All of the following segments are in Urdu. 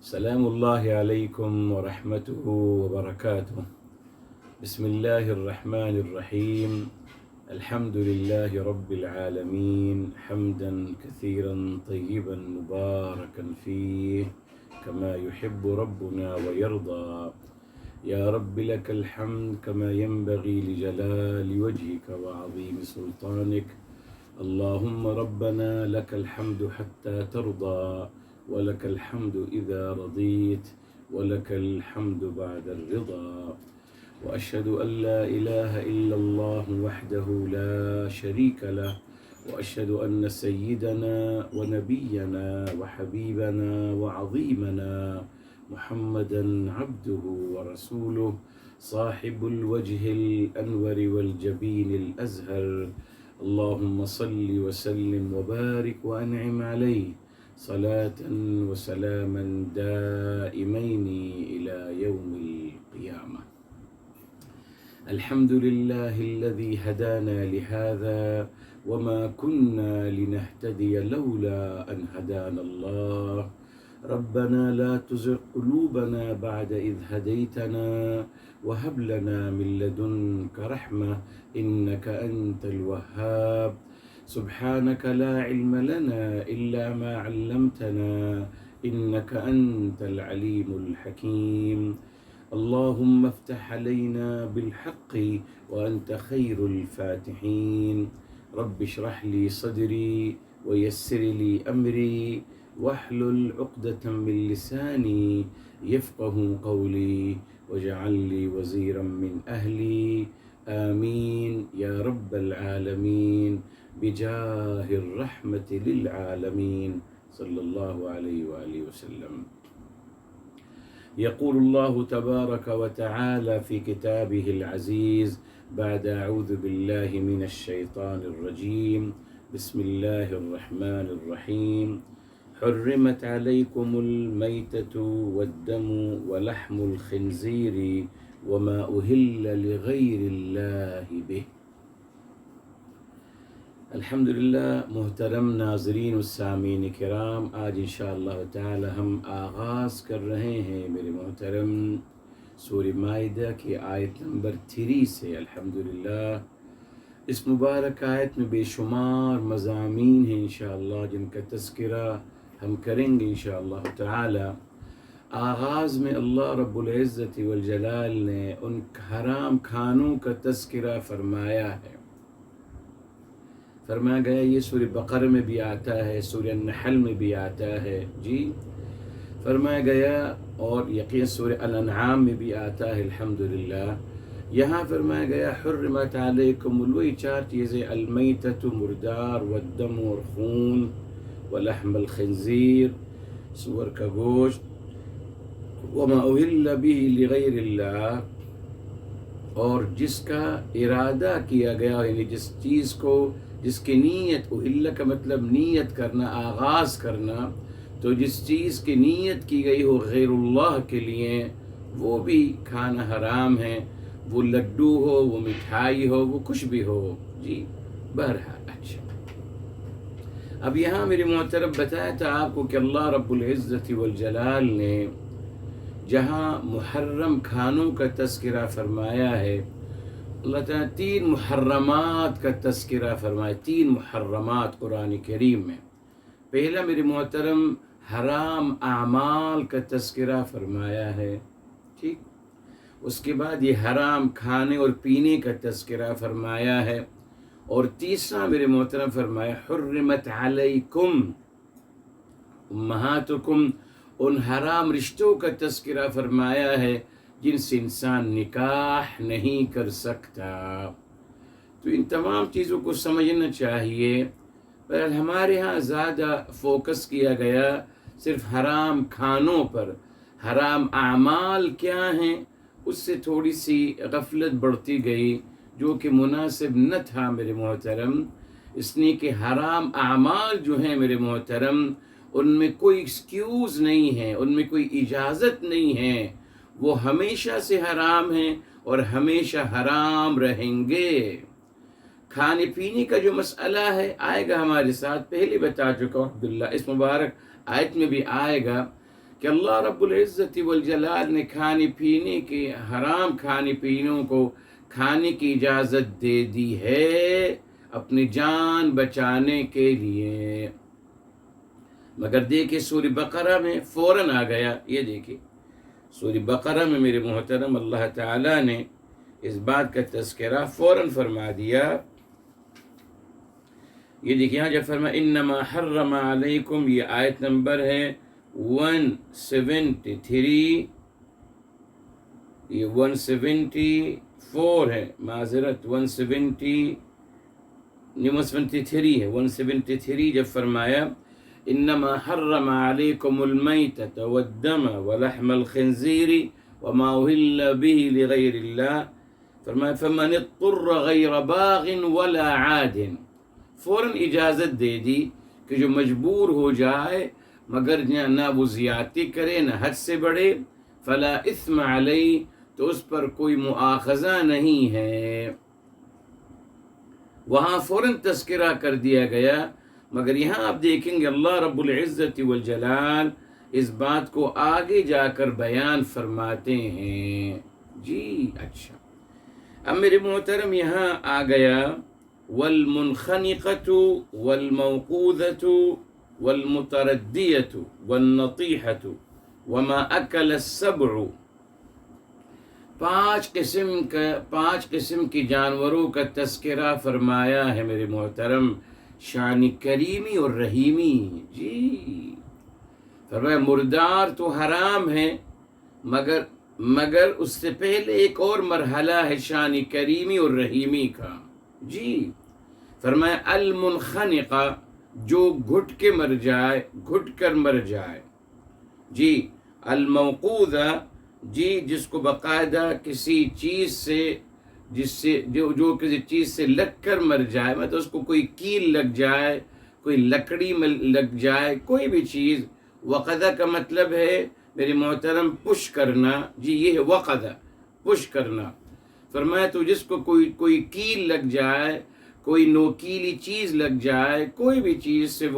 سلام الله عليكم ورحمته وبركاته. بسم الله الرحمن الرحيم. الحمد لله رب العالمين حمدا كثيرا طيبا مباركا فيه كما يحب ربنا ويرضى. يا رب لك الحمد كما ينبغي لجلال وجهك وعظيم سلطانك. اللهم ربنا لك الحمد حتى ترضى، ولك الحمد إذا رضيت، ولك الحمد بعد الرضا. وأشهد أن لا إله إلا الله وحده لا شريك له، وأشهد أن سيدنا ونبينا وحبيبنا وعظيمنا محمدا عبده ورسوله، صاحب الوجه الأنور والجبين الأزهر. اللهم صل وسلم وبارك وأنعم عليه صلاة وسلاما دائمين إلى يوم القيامة. الحمد لله الذي هدانا لهذا وما كنا لنهتدي لولا أن هدانا الله. ربنا لا تزغ قلوبنا بعد إذ هديتنا وهب لنا من لدنك رحمة إنك أنت الوهاب. سبحانك لا علم لنا إلا ما علمتنا إنك أنت العليم الحكيم. اللهم افتح علينا بالحق وأنت خير الفاتحين. رب اشرح لي صدري ويسر لي أمري واحلل عقدة من لساني يفقه قولي واجعل لي وزيرا من أهلي. آمين يا رب العالمين بجاه الرحمة للعالمين صلى الله عليه وآله وسلم. يقول الله تبارك وتعالى في كتابه العزيز بعد أعوذ بالله من الشيطان الرجيم. بسم الله الرحمن الرحيم. حرمت عليكم الميتة والدم ولحم الخنزير وما أهل لغير الله به. الحمدللہ محترم ناظرین والسامعین کرام، آج انشاءاللہ تعالی ہم آغاز کر رہے ہیں میرے محترم سورہ مائدہ کی آیت نمبر 3 سے۔ الحمدللہ اس مبارک آیت میں بے شمار مضامین ہیں انشاءاللہ جن کا تذکرہ ہم کریں گے انشاءاللہ تعالی۔ آغاز میں اللہ رب العزت والجلال نے ان حرام کھانوں کا تذکرہ فرمایا ہے۔ فرمایا گیا یہ سورہ بقرہ میں بھی آتا ہے، سورہ النحل میں بھی آتا ہے، جی فرمایا گیا، اور یقین سورہ الانعام میں بھی آتا ہے الحمدللہ۔ یہاں فرمایا گیا حرمت علیکم، وہی 4 چیزیں، المیتۃ مردار، والدم اور خون، ولحم الخنزیر سور کا گوشت، وما اہل بہ لغیر اللہ، اور جس کا ارادہ کیا گیا، یعنی جس چیز کو، جس کی نیت، اہل کا مطلب نیت کرنا، آغاز کرنا، تو جس چیز کی نیت کی گئی ہو غیر اللہ کے لیے وہ بھی کھانا حرام ہے، وہ لڈو ہو، وہ مٹھائی ہو، وہ کچھ بھی ہو، جی بہرحال۔ اچھا، اب یہاں میرے محترم بتایا تھا آپ کو کہ اللہ رب العزت والجلال نے جہاں محرم کھانوں کا تذکرہ فرمایا ہے، اللہ تعالیٰ 3 محرمات کا تذکرہ فرمایا، 3 محرمات قرآن کریم میں۔ پہلا میرے محترم حرام اعمال کا تذکرہ فرمایا ہے، ٹھیک، اس کے بعد یہ حرام کھانے اور پینے کا تذکرہ فرمایا ہے، اور تیسرا میرے محترم فرمایا حرمت علیکم امہاتکم، ان حرام رشتوں کا تذکرہ فرمایا ہے جن سے انسان نکاح نہیں کر سکتا۔ تو ان تمام چیزوں کو سمجھنا چاہیے، پر ہمارے ہاں زیادہ فوکس کیا گیا صرف حرام کھانوں پر۔ حرام اعمال کیا ہیں اس سے تھوڑی سی غفلت بڑھتی گئی، جو کہ مناسب نہ تھا میرے محترم، اس لیے کہ حرام اعمال جو ہیں میرے محترم ان میں کوئی ایکسکیوز نہیں ہے، ان میں کوئی اجازت نہیں ہے، وہ ہمیشہ سے حرام ہیں اور ہمیشہ حرام رہیں گے۔ کھانے پینے کا جو مسئلہ ہے آئے گا ہمارے ساتھ، پہلے بتا چکا ہوں عبداللہ، اس مبارک آیت میں بھی آئے گا کہ اللہ رب العزت والجلال نے کھانے پینے کے حرام کھانے پینوں کو کھانے کی اجازت دے دی ہے اپنی جان بچانے کے لیے، مگر دیکھیں سورہ بقرہ میں فوراً آ گیا. یہ دیکھیں سورہ بقرہ میں میرے محترم اللہ تعالیٰ نے اس بات کا تذکرہ فوراً فرما دیا. یہ دیکھیں یہاں جب فرما انما حرم علیکم، یہ آیت نمبر ہے 173، یہ 174 ہے، معذرت 173 ہے، 173 جب فرمایا انما حرم علیکم المیتۃ والدم ولحم الخنزیر وما اہل به لغیر اللہ، فرمایا فمن اضطر غیر باغ ولا عاد، فوراً اجازت دے دی کہ جو مجبور ہو جائے مگر نہ وہ زیادتی کرے نہ حد سے بڑھے، فلا اثم علیہ، تو اس پر کوئی مؤاخذہ نہیں ہے. وہاں فوراً تذکرہ کر دیا گیا، مگر یہاں آپ دیکھیں گے اللہ رب العزت والجلال اس بات کو آگے جا کر بیان فرماتے ہیں. جی اچھا، اب میرے محترم یہاں آ گیا والمنخنقۃ والموقوذۃ والمتردیۃ والنطیحۃ وما اکل السبع، پانچ قسم کی جانوروں کا تذکرہ فرمایا ہے میرے محترم، شان کریمی اور رحیمی. جی فرمایا مردار تو حرام ہے، مگر اس سے پہلے ایک اور مرحلہ ہے شان کریمی اور رحیمی کا. جی فرمایا المنخنقہ، جو گھٹ کر مر جائے. جی الموقوذہ، جی جس کو باقاعدہ کسی چیز سے جو کسی چیز سے لگ کر مر جائے، مطلب اس کو کوئی کیل لگ جائے، کوئی لکڑی میں لگ جائے، کوئی بھی چیز. وقدہ کا مطلب ہے میرے محترم پش کرنا. جی یہ ہے وقدہ، پش کرنا. فرمایا تو جس کو کوئی کیل لگ جائے، کوئی نوکیلی چیز لگ جائے، کوئی بھی چیز سے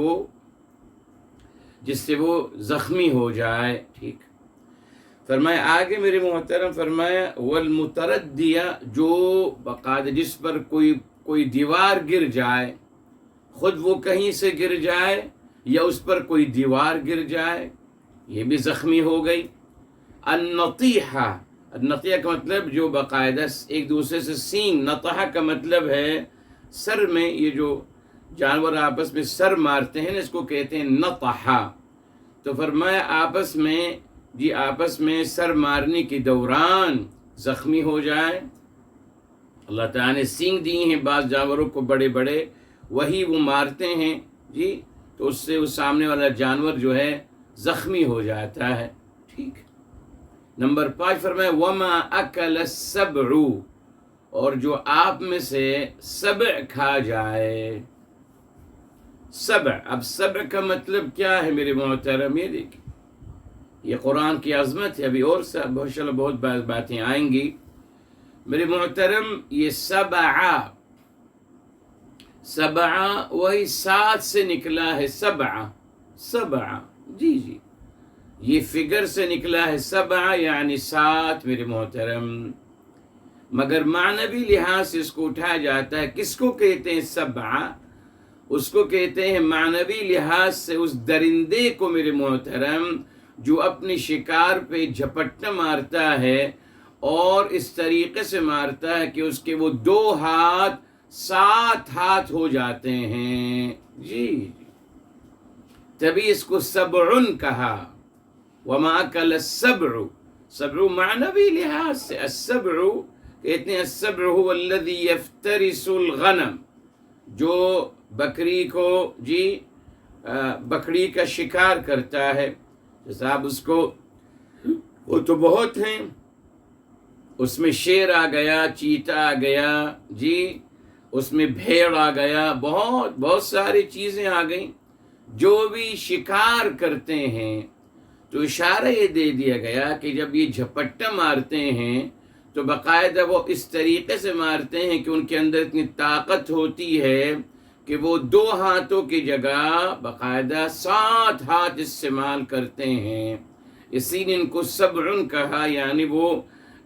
جس سے وہ زخمی ہو جائے. ٹھیک، فرمایا آگے میرے محترم فرمایا والمتردیہ، جو باقاعدہ جس پر کوئی دیوار گر جائے، خود وہ کہیں سے گر جائے یا اس پر کوئی دیوار گر جائے، یہ بھی زخمی ہو گئی. النطیحہ کا مطلب جو باقاعدہ ایک دوسرے سے سینگ، نطحہ کا مطلب ہے سر میں، یہ جو جانور آپس میں سر مارتے ہیں اس کو کہتے ہیں نطحہ. تو فرمایا آپس میں سر مارنے کے دوران زخمی ہو جائے. اللہ تعالیٰ نے سینگ دی ہیں بعض جانوروں کو بڑے بڑے، وہی وہ مارتے ہیں. جی تو اس سے اس سامنے والا جانور جو ہے زخمی ہو جاتا ہے. ٹھیک، نمبر 5 فرمایا وما اکل السبع، اور جو آپ میں سے سبع کھا جائے. سبع، اب سبع کا مطلب کیا ہے میرے محترم؟ یہ دیکھیں یہ قرآن کی عظمت ہے، ابھی اور بہت باتیں آئیں گی میرے محترم. یہ سبع وہی 7 سے نکلا ہے، سبع. جی یہ فگر سے نکلا ہے سبع یعنی 7 میرے محترم، مگر معنوی لحاظ سے اس کو اٹھایا جاتا ہے. کس کو کہتے ہیں سبع؟ اس کو کہتے ہیں معنوی لحاظ سے اس درندے کو میرے محترم جو اپنی شکار پہ جھپٹنا مارتا ہے اور اس طریقے سے مارتا ہے کہ اس کے وہ 2 ہاتھ 7 ہاتھ ہو جاتے ہیں. جی تبھی اس کو سبعن کہا. وما اکل السبع، سبع معنوی لحاظ سے السبع کہتے ہیں السبع هو الذي يفترس الغنم، جو بکری کو بکری کا شکار کرتا ہے. صاحب اس کو وہ تو بہت ہیں، اس میں شیر آ گیا، چیتا آ گیا، جی اس میں بھیڑ آ گیا، بہت ساری چیزیں آ گئیں جو بھی شکار کرتے ہیں. تو اشارہ یہ دے دیا گیا کہ جب یہ جھپٹا مارتے ہیں تو باقاعدہ وہ اس طریقے سے مارتے ہیں کہ ان کے اندر اتنی طاقت ہوتی ہے کہ وہ 2 ہاتھوں کی جگہ باقاعدہ 7 ہاتھ استعمال کرتے ہیں. اسی نے ان کو سبع کہا، یعنی وہ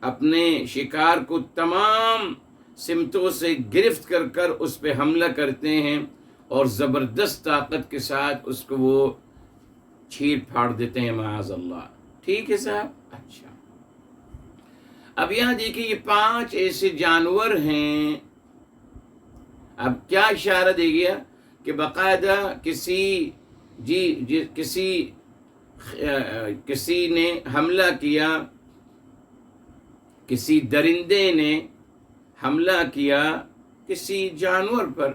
اپنے شکار کو تمام سمتوں سے گرفت کر کر اس پہ حملہ کرتے ہیں اور زبردست طاقت کے ساتھ اس کو وہ چیر پھاڑ دیتے ہیں، معاذ اللہ۔ ٹھیک ہے صاحب؟ اچھا، اب یہاں دیکھیں یہ 5 ایسے جانور ہیں۔ اب کیا اشارہ دے گیا کہ باقاعدہ کسی نے حملہ کیا، کسی درندے نے حملہ کیا کسی جانور پر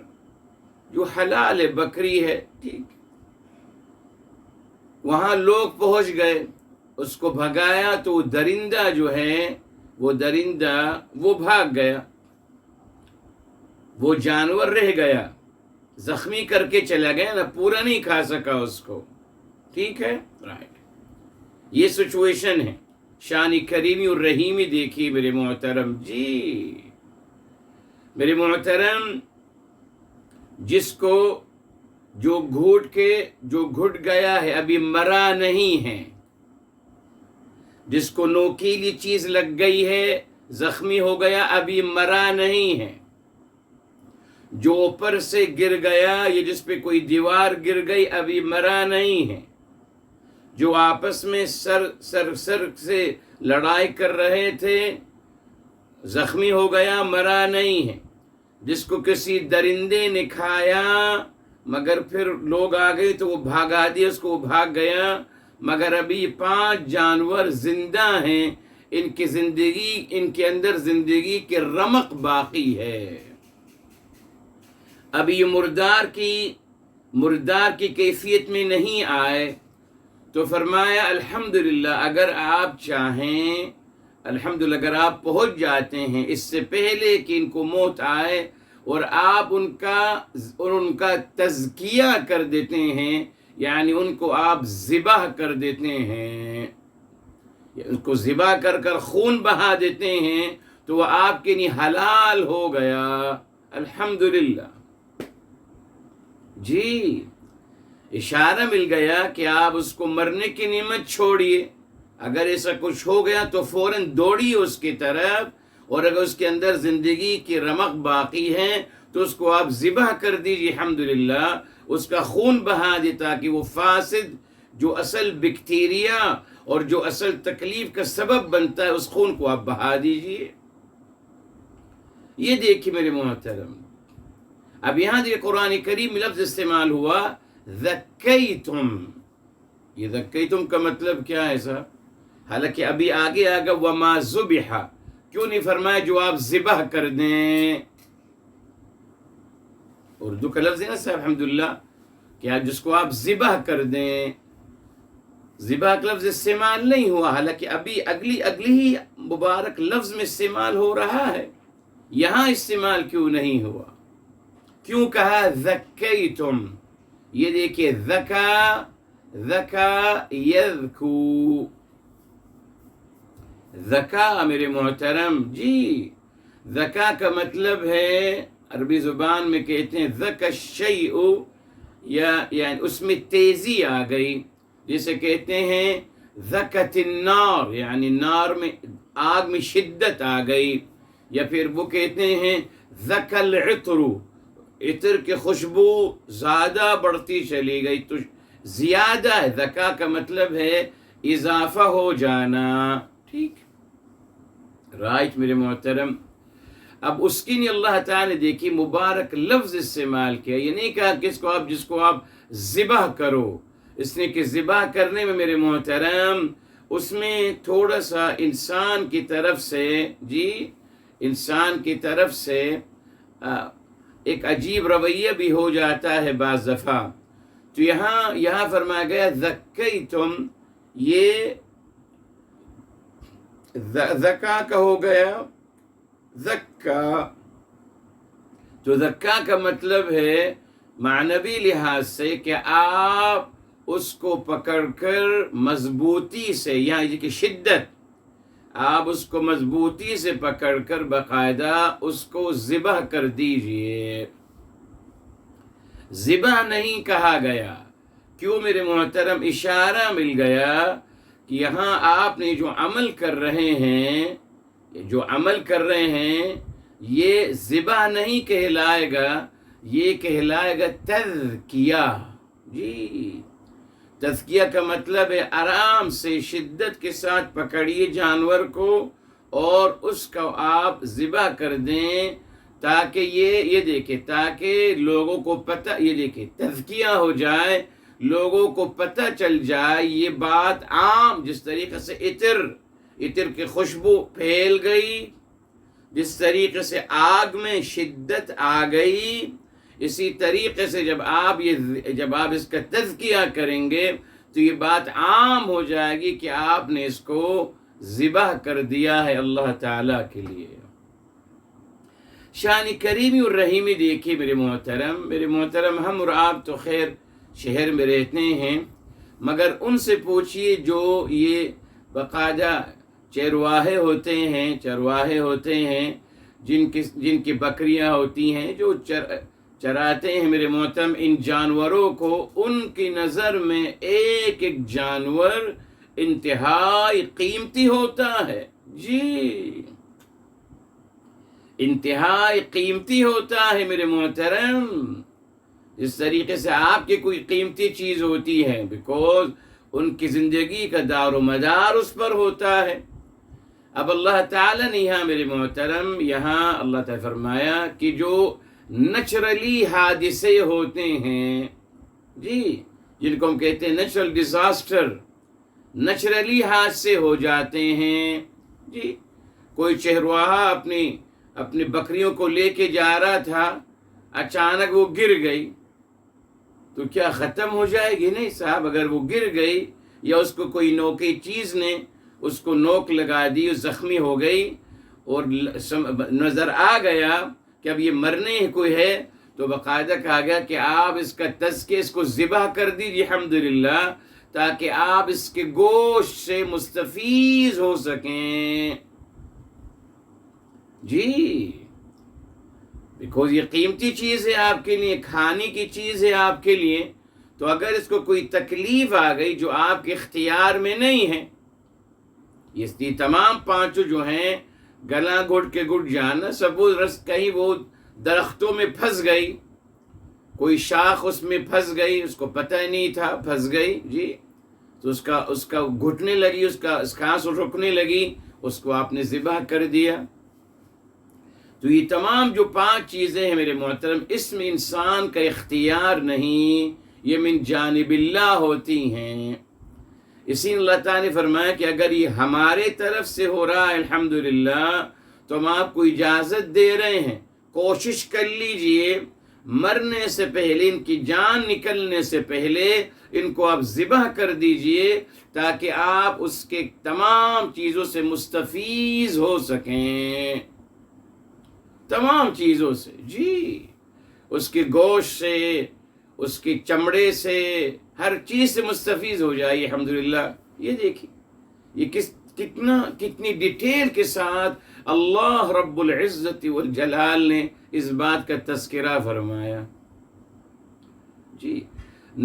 جو حلال بکری ہے، ٹھیک، وہاں لوگ پہنچ گئے، اس کو بھگایا تو وہ درندہ جو ہے وہ بھاگ گیا، وہ جانور رہ گیا، زخمی کر کے چلا گیا نا، پورا نہیں کھا سکا اس کو۔ ٹھیک ہے، رائٹ، یہ سچویشن ہے۔ شان کریمی اور رحیمی دیکھیے میرے محترم جی، میرے محترم، جس کو جو گھٹ گیا ہے ابھی مرا نہیں ہے، جس کو نوکیلی چیز لگ گئی ہے زخمی ہو گیا ابھی مرا نہیں ہے، جو اوپر سے گر گیا یا جس پہ کوئی دیوار گر گئی ابھی مرا نہیں ہے، جو آپس میں سر سے لڑائی کر رہے تھے زخمی ہو گیا مرا نہیں ہے، جس کو کسی درندے نے کھایا مگر پھر لوگ آ گئے تو وہ بھاگا دیا اس کو، وہ بھاگ گیا، مگر ابھی 5 جانور زندہ ہیں، ان کے اندر زندگی کے رمق باقی ہے، ابھی یہ مردار کی کیفیت میں نہیں آئے۔ تو فرمایا الحمدللہ، اگر آپ چاہیں، الحمدللہ اگر آپ پہنچ جاتے ہیں اس سے پہلے کہ ان کو موت آئے اور آپ ان کا تزکیہ کر دیتے ہیں، یعنی ان کو آپ ذبح کر دیتے ہیں، ان کو ذبح کر خون بہا دیتے ہیں، تو وہ آپ کے لیے حلال ہو گیا، الحمدللہ جی۔ اشارہ مل گیا کہ آپ اس کو مرنے کی نعمت چھوڑیے، اگر ایسا کچھ ہو گیا تو فوراً دوڑیے اس کی طرف، اور اگر اس کے اندر زندگی کی رمق باقی ہے تو اس کو آپ ذبح کر دیجیے، الحمدللہ، اس کا خون بہا دے تاکہ وہ فاسد جو اصل بیکٹیریا اور جو اصل تکلیف کا سبب بنتا ہے اس خون کو آپ بہا دیجیے۔ یہ دیکھیے میرے محترم، اب یہاں دیکھیں قرآن کریم میں لفظ استعمال ہوا ذکیتم، یہ ذکیتم کا مطلب کیا ہے صاحب؟ حالانکہ ابھی آگے آگا وما ذبح، کیوں نہیں فرمایا جو آپ ذبح کر دیں؟ اردو کا لفظ ہے نا صاحب الحمدللہ، کہ جس کو آپ ذبح کر دیں، ذبح کا لفظ استعمال نہیں ہوا، حالانکہ ابھی اگلی ہی مبارک لفظ میں استعمال ہو رہا ہے، یہاں استعمال کیوں نہیں ہوا؟ کیوں کہا ذکیتم؟ یہ دیکھیے ذکا یذکو، ذکا میرے محترم جی، ذکا کا مطلب ہے عربی زبان میں کہتے ہیں ذکا الشیء، یعنی اس میں تیزی آ گئی، جسے کہتے ہیں ذکت النار، یعنی نار میں آگ میں شدت آ گئی، یا پھر وہ کہتے ہیں ذکا العطر، عطر کی خوشبو زیادہ بڑھتی چلی گئی، تو زیادہ ہے، ذکا کا مطلب ہے اضافہ ہو جانا، ٹھیک، رائٹ میرے محترم۔ اب اس کی نہیں اللہ تعالیٰ نے دیکھی مبارک لفظ استعمال کیا، یہ نہیں کہا کہ جس کو آپ ذبح کرو، اس نے کہ ذبح کرنے میں میرے محترم اس میں تھوڑا سا انسان کی طرف سے ایک عجیب رویہ بھی ہو جاتا ہے بعض دفعہ، تو یہاں فرمایا گیا ذکیتم، یہ ذکا کا ہو گیا ذکا، تو ذکا کا مطلب ہے معنوی لحاظ سے کہ آپ اس کو پکڑ کر مضبوطی سے، یہاں کی شدت، آپ اس کو مضبوطی سے پکڑ کر باقاعدہ اس کو ذبح کر دیجئے۔ ذبح نہیں کہا گیا، کیوں میرے محترم؟ اشارہ مل گیا کہ یہاں آپ نے جو عمل کر رہے ہیں یہ ذبح نہیں کہلائے گا، یہ کہلائے گا تذکیہ۔ جی، تذکیہ کا مطلب ہے آرام سے شدت کے ساتھ پکڑیے جانور کو اور اس کو آپ ذبح کر دیں، تاکہ یہ دیکھیں، تاکہ لوگوں کو پتہ، یہ دیکھیں تذکیہ ہو جائے، لوگوں کو پتہ چل جائے یہ بات عام، جس طریقے سے عطر کی خوشبو پھیل گئی، جس طریقے سے آگ میں شدت آ گئی، اسی طریقے سے جب آپ اس کا تذکیہ کریں گے تو یہ بات عام ہو جائے گی کہ آپ نے اس کو ذبح کر دیا ہے اللہ تعالیٰ کے لیے۔ شان کریمی اور رحیمی دیکھیے میرے محترم، ہم اور آپ تو خیر شہر میں رہتے ہیں، مگر ان سے پوچھیے جو یہ باقاعدہ چرواہے ہوتے ہیں جن کی بکریاں ہوتی ہیں، جو چراتے ہیں میرے محترم ان جانوروں کو، ان کی نظر میں ایک ایک جانور انتہائی قیمتی ہوتا ہے۔ جی، انتہائی قیمتی ہوتا ہے میرے محترم، اس طریقے سے آپ کی کوئی قیمتی چیز ہوتی ہے، بیکوز ان کی زندگی کا دار و مدار اس پر ہوتا ہے۔ اب اللہ تعالیٰ نے یہاں میرے محترم، یہاں اللہ تعالیٰ فرمایا کہ جو نیچرلی حادثے ہوتے ہیں، جی، جن کو ہم کہتے ہیں نیچرل ڈیزاسٹر، نیچرلی حادثے ہو جاتے ہیں۔ جی، کوئی چرواہا اپنی بکریوں کو لے کے جا رہا تھا، اچانک وہ گر گئی تو کیا ختم ہو جائے گی؟ نہیں صاحب، اگر وہ گر گئی یا اس کو کوئی نوکی چیز نے اس کو نوک لگا دی، زخمی ہو گئی اور نظر آ گیا کہ اب یہ مرنے کوئی ہے، تو باقاعدہ کہا گیا کہ آپ اس کا تذکیہ، اس کو ذبح کر دیجیے الحمدللہ، تاکہ آپ اس کے گوشت سے مستفیض ہو سکیں۔ جی، بیکوز یہ قیمتی چیز ہے آپ کے لیے، کھانے کی چیز ہے آپ کے لیے، تو اگر اس کو کوئی تکلیف آ گئی جو آپ کے اختیار میں نہیں ہے، یہ تمام پانچوں جو ہیں، گلا گھٹ کے گھٹ جانا، سپوز کہیں وہ درختوں میں پھنس گئی، کوئی شاخ اس میں پھنس گئی، اس کو پتہ نہیں تھا، پھنس گئی، جی، تو اس کا گھٹنے لگی، اس کا سانس رکنے لگی، اس کو آپ نے ذبح کر دیا۔ تو یہ تمام جو 5 چیزیں ہیں میرے محترم، اس میں انسان کا اختیار نہیں، یہ من جانب اللہ ہوتی ہیں۔ اسی اللہ تعالیٰ نے فرمایا کہ اگر یہ ہمارے طرف سے ہو رہا ہے الحمدللہ، تو ہم آپ کو اجازت دے رہے ہیں، کوشش کر لیجئے مرنے سے پہلے، ان کی جان نکلنے سے پہلے ان کو آپ ذبح کر دیجئے، تاکہ آپ اس کے تمام چیزوں سے مستفیض ہو سکیں، تمام چیزوں سے۔ جی، اس کے گوشت سے، اس کے چمڑے سے، ہر چیز سے مستفیض ہو جائے الحمدللہ۔ یہ دیکھیں، یہ کتنی ڈیٹیل کے ساتھ اللہ رب العزت والجلال نے اس بات کا تذکرہ فرمایا۔ جی،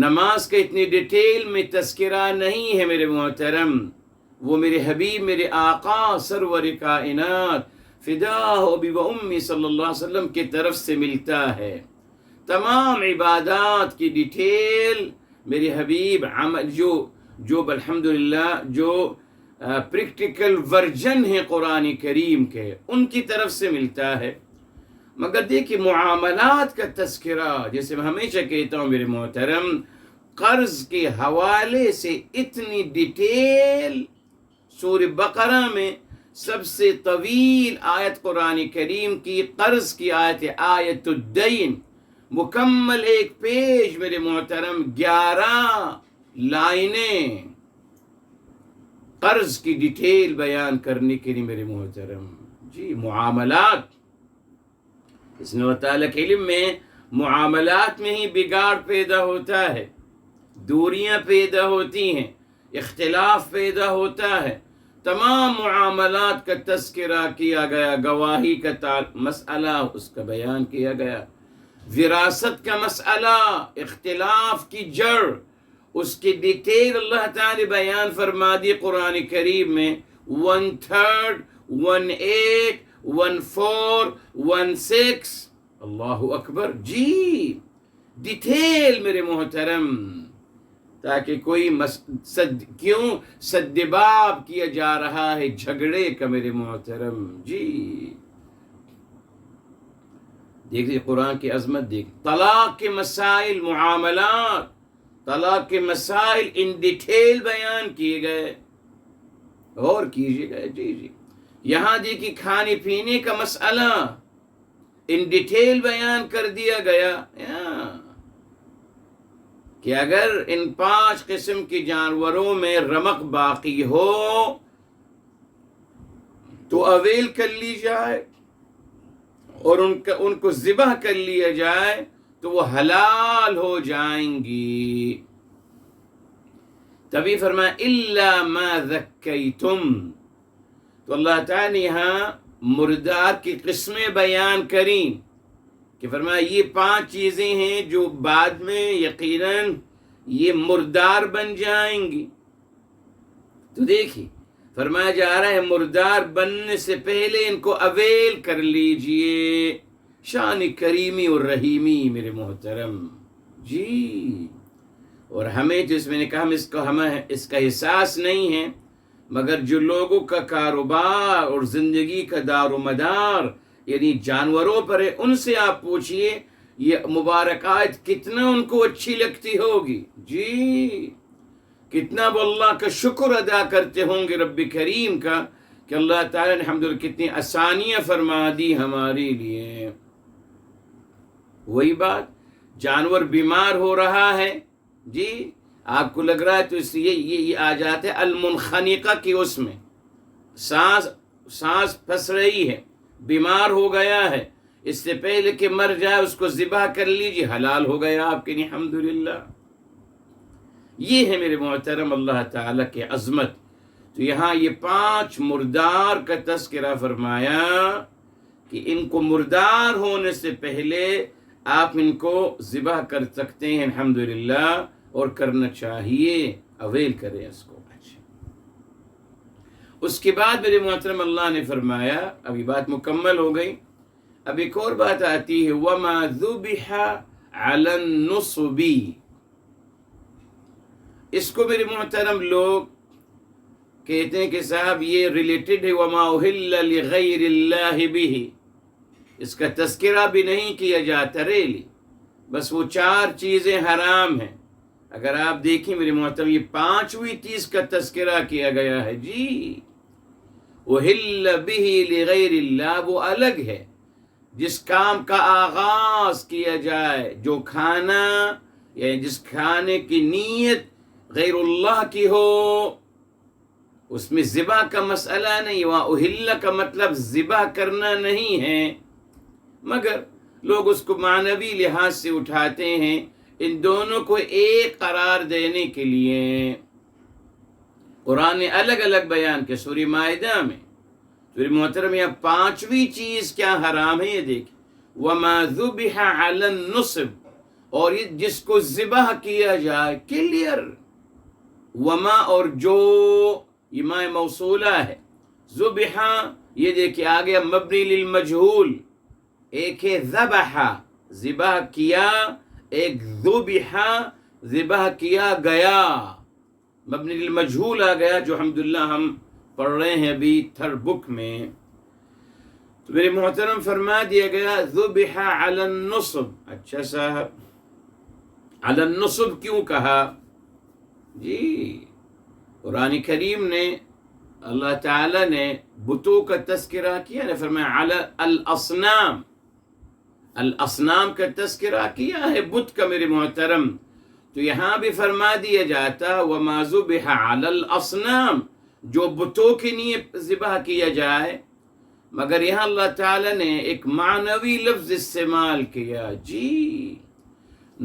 نماز کا اتنی ڈیٹیل میں تذکرہ نہیں ہے میرے محترم، وہ میرے حبیب، میرے آقا سرور کائنات فداہ ابی و امی صلی اللہ علیہ وسلم کی طرف سے ملتا ہے۔ تمام عبادات کی ڈیٹیل میرے حبیب جو الحمدللہ جو پریکٹیکل ورژن ہے قرآن کریم کے، ان کی طرف سے ملتا ہے۔ مگر دیکھیں معاملات کا تذکرہ، جیسے میں ہمیشہ کہتا ہوں میرے محترم، قرض کے حوالے سے اتنی ڈیٹیل، سورہ بقرہ میں سب سے طویل آیت قرآن کریم کی قرض کی آیت ہے، آیت الدین، مکمل 1 پیج میرے محترم، 11 لائنیں قرض کی ڈیٹیل بیان کرنے کے لیے میرے محترم۔ جی، معاملات، اس نے اللہ تعالیٰ کے علم میں معاملات میں ہی بگاڑ پیدا ہوتا ہے، دوریاں پیدا ہوتی ہیں، اختلاف پیدا ہوتا ہے۔ تمام معاملات کا تذکرہ کیا گیا، گواہی کا مسئلہ اس کا بیان کیا گیا، وراثت کا مسئلہ، اختلاف کی جڑ اس کی ڈیٹیل اللہ تعالی بیان فرما دی قرآن کریم میں 1/3 1/8 1/4 1/6 اللہ اکبر جی ڈیٹیل میرے محترم، تاکہ کوئی کیوں سدباب کیا جا رہا ہے جھگڑے کا میرے محترم جی۔ دیکھیے قرآن کی عظمت، دیکھ طلاق کے مسائل، معاملات طلاق کے مسائل ان ڈیٹیل بیان کیے گئے، اور کیجیے گئے جی۔ یہاں دیکھیے کھانے پینے کا مسئلہ ان ڈیٹیل بیان کر دیا گیا کہ اگر ان 5 قسم کے جانوروں میں رمق باقی ہو تو اویل کر لی جائے اور ان کو ذبح کر لیا جائے تو وہ حلال ہو جائیں گی۔ تبھی فرمایا الا ما ذکیتم، تو اللہ تعالیٰ نے یہاں مردار کی قسمیں بیان کریں کہ فرمایا یہ 5 چیزیں ہیں جو بعد میں یقیناً یہ مردار بن جائیں گی۔ تو دیکھیے فرمایا جا رہا ہے مردار بننے سے پہلے ان کو اویل کر لیجئے، شان کریمی اور رحیمی میرے محترم جی۔ اور ہمیں جس میں نے کہا ہمیں اس کا احساس نہیں ہے، مگر جو لوگوں کا کاروبار اور زندگی کا دار و مدار یعنی جانوروں پر ہے، ان سے آپ پوچھئے یہ مبارکات کتنا ان کو اچھی لگتی ہوگی جی، کتنا وہ اللہ کا شکر ادا کرتے ہوں گے رب کریم کا کہ اللہ تعالیٰ نے الحمدللہ کتنی آسانیاں فرما دی ہمارے لیے۔ وہی بات جانور بیمار ہو رہا ہے جی، آپ کو لگ رہا ہے تو اس لیے یہ آ جاتے ہیں المنخنقہ کی، اس میں سانس پھنس رہی ہے، بیمار ہو گیا ہے، اس سے پہلے کہ مر جائے اس کو ذبح کر لیجیے، حلال ہو گیا آپ کے لیے الحمدللہ۔ یہ ہے میرے محترم اللہ تعالیٰ کی عظمت۔ تو یہاں یہ 5 مردار کا تذکرہ فرمایا کہ ان کو مردار ہونے سے پہلے آپ ان کو ذبح کر سکتے ہیں الحمدللہ، اور کرنا چاہیے، اویل کریں اس کو۔ اس کے بعد میرے محترم اللہ نے فرمایا، ابھی بات مکمل ہو گئی، اب ایک اور بات آتی ہے وَمَا ذُبِحَ عَلَى النُّصُبِ۔ اس کو میرے محترم لوگ کہتے ہیں کہ صاحب یہ ریلیٹڈ ہے وَمَا أُحِلَّ لِغَيْرِ اللَّهِ بِهِ، اس کا تذکرہ بھی نہیں کیا جاتا ریلی، بس وہ 4 چیزیں حرام ہیں۔ اگر آپ دیکھیں میرے محترم یہ 5ویں چیز کا تذکرہ کیا گیا ہے جی، أُحِلَّ بِهِ لِغَيْرِ اللَّهِ، وہ الگ ہے جس کام کا آغاز کیا جائے، جو کھانا یعنی جس کھانے کی نیت غیر اللہ کی ہو، اس میں ذبح کا مسئلہ نہیں، وہاں اہل کا مطلب ذبح کرنا نہیں ہے، مگر لوگ اس کو معنوی لحاظ سے اٹھاتے ہیں ان دونوں کو ایک قرار دینے کے لیے۔ قرآن نے الگ الگ بیان کیا، سورہ مائدہ میں سورہ محترم یہاں 5ویں چیز کیا حرام ہے، یہ دیکھ وَمَا ذُبِحَ عَلَى النُّصُبِ، اور یہ جس کو ذبح کیا جائے، کلیئر، وما اور جو یہ ماء موصولہ ہے، ذُبِحَ یہ دیکھیں آگے مبنی للمجہول، ایک ہے ذبح ذبح کیا، ایک ذُبِحَ ذبح کیا گیا، مبنی للمجہول آ گیا جو الحمدللہ ہم پڑھ رہے ہیں ابھی 3rd بک میں۔ تو میرے محترم فرما دیا گیا ذُبِحَ عَلَى النُّصُبِ، اچھا صاحب علی النصب کیوں کہا جی؟ قرآن کریم نے اللہ تعالیٰ نے بتوں کا تذکرہ کیا نے، فرمایا علی الاصنام، الاصنام کا تذکرہ کیا ہے بت کا میرے محترم، تو یہاں بھی فرما دیا جاتا وما ذبح علی الاصنام، جو بتوں کے لیے ذبح کیا جائے، مگر یہاں اللہ تعالیٰ نے ایک معنوی لفظ استعمال کیا جی،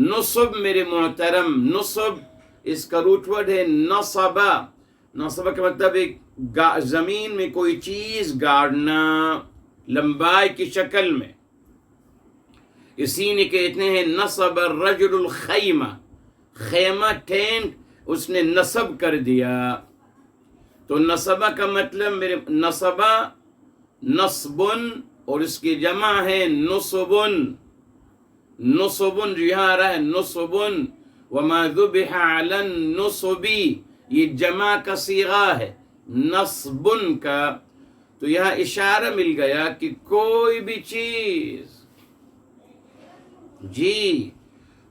نصب میرے محترم، نصب اس کا روٹ ورڈ ہے نصبہ، نصبہ کا مطلب ایک زمین میں کوئی چیز گاڑنا لمبائی کی شکل میں، اسی نے کہتے ہیں نصب الرجل الخیمہ، خیمہ ٹینٹ اس نے نصب کر دیا. تو نصبہ کا مطلب میرے نصبہ نصبن اور اس کی جمع ہے نصبن. نصبن جو یہاں آ رہا ہے نصبن وما ذبح علی النصب یہ جمع کا صیغہ ہے نصبن کا. تو یہاں اشارہ مل گیا کہ کوئی بھی چیز جی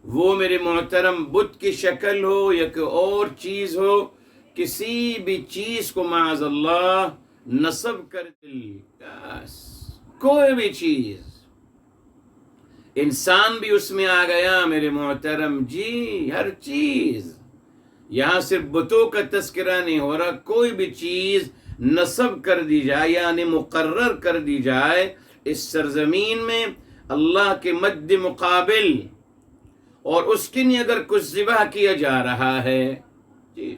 وہ میرے محترم بت کی شکل ہو یا کوئی اور چیز ہو کسی بھی چیز کو معاذ اللہ نصب کر دی. کوئی بھی چیز انسان بھی اس میں آ گیا میرے محترم جی ہر چیز. یہاں صرف بتوں کا تذکرہ نہیں ہو رہا کوئی بھی چیز نصب کر دی جائے یعنی مقرر کر دی جائے اس سرزمین میں اللہ کے مد مقابل اور اس کے لیے اگر کچھ ذبح کیا جا رہا ہے جی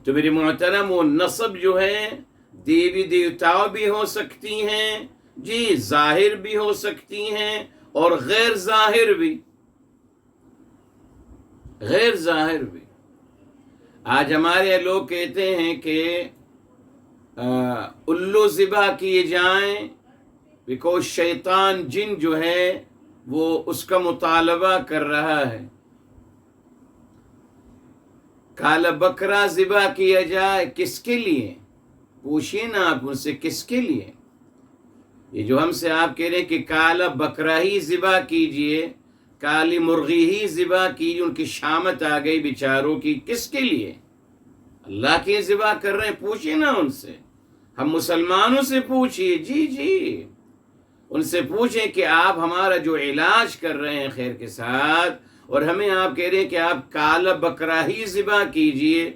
تو میری محترم وہ نصب جو ہے دیوی دیوتاؤں بھی ہو سکتی ہیں جی ظاہر بھی ہو سکتی ہیں اور غیر ظاہر بھی. غیر ظاہر بھی. آج ہمارے لوگ کہتے ہیں کہ الو ذبح کیے جائیں بیکوز شیطان جن جو ہے وہ اس کا مطالبہ کر رہا ہے. کالا بکرا ذبح کیا جائے کس کے لیے؟ پوچھئے نا آپ ان سے کس کے لیے؟ یہ جو ہم سے آپ کہہ رہے ہیں کہ کالا بکرا ہی ذبح کیجئے کالی مرغی ہی ذبح کیجئے ان کی شامت آ گئی بیچاروں کی کس کے لیے؟ اللہ کے ذبح کر رہے ہیں پوچھئے نا ان سے. ہم مسلمانوں سے پوچھئے جی ان سے پوچھیں کہ آپ ہمارا جو علاج کر رہے ہیں خیر کے ساتھ اور ہمیں آپ کہہ رہے ہیں کہ آپ کالا بکرا ہی ذبح کیجئے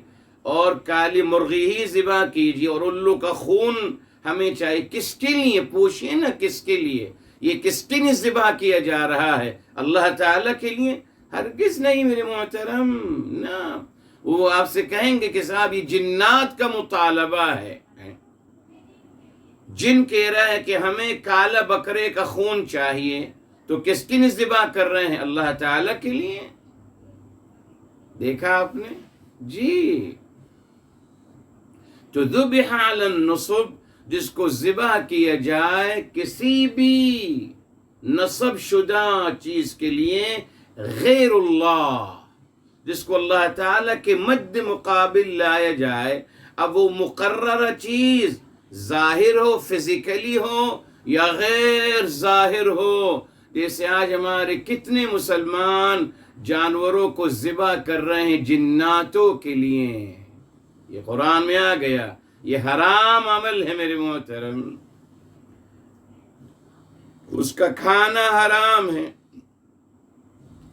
اور کالی مرغی ہی ذبح کیجئے اور الو کا خون ہمیں چاہیے کس کے لیے؟ پوچھئے نا کس کے لیے؟ یہ کس کے لیے ذبح کیا جا رہا ہے؟ اللہ تعالیٰ کے لیے؟ ہرگز نہیں میرے محترم نا. وہ آپ سے کہیں گے کہ صاحب یہ جنات کا مطالبہ ہے. جن کہہ رہا ہے کہ ہمیں کالا بکرے کا خون چاہیے تو کس کی لیے ذبح کر رہے ہیں؟ اللہ تعالیٰ کے لیے. دیکھا آپ نے جی. تو ذبح علی النصب جس کو ذبح کیا جائے کسی بھی نصب شدہ چیز کے لیے غیر اللہ جس کو اللہ تعالیٰ کے مد مقابل لایا جائے. اب وہ مقررہ چیز ظاہر ہو فزیکلی ہو یا غیر ظاہر ہو. جیسے آج ہمارے کتنے مسلمان جانوروں کو ذبح کر رہے ہیں جناتوں کے لیے. یہ قرآن میں آ گیا یہ حرام عمل ہے میرے محترم. اس کا کھانا حرام ہے.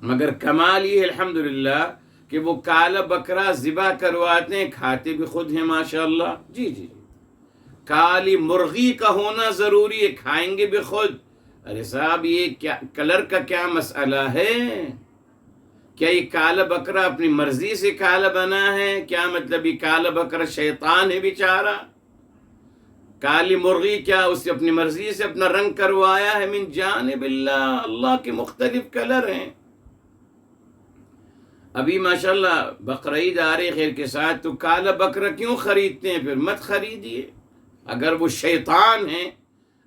مگر کمال یہ الحمدللہ کہ وہ کالا بکرا ذبح کرواتے ہیں کھاتے بھی خود ہیں ماشاءاللہ. جی کالی مرغی کا ہونا ضروری ہے کھائیں گے بھی خود. ارے صاحب یہ کیا کلر کا کیا مسئلہ ہے؟ کیا یہ کالا بکرا اپنی مرضی سے کالا بنا ہے؟ کیا مطلب یہ کالا بکرا شیطان ہے بیچارہ؟ کالی مرغی کیا اس نے اپنی مرضی سے اپنا رنگ کروایا ہے؟ من جانب اللہ اللہ کے مختلف کلر ہیں. ابھی ماشاءاللہ بقرعید آ رہے خیر کے ساتھ تو کالا بکرا کیوں خریدتے ہیں؟ پھر مت خریدیے. اگر وہ شیطان ہیں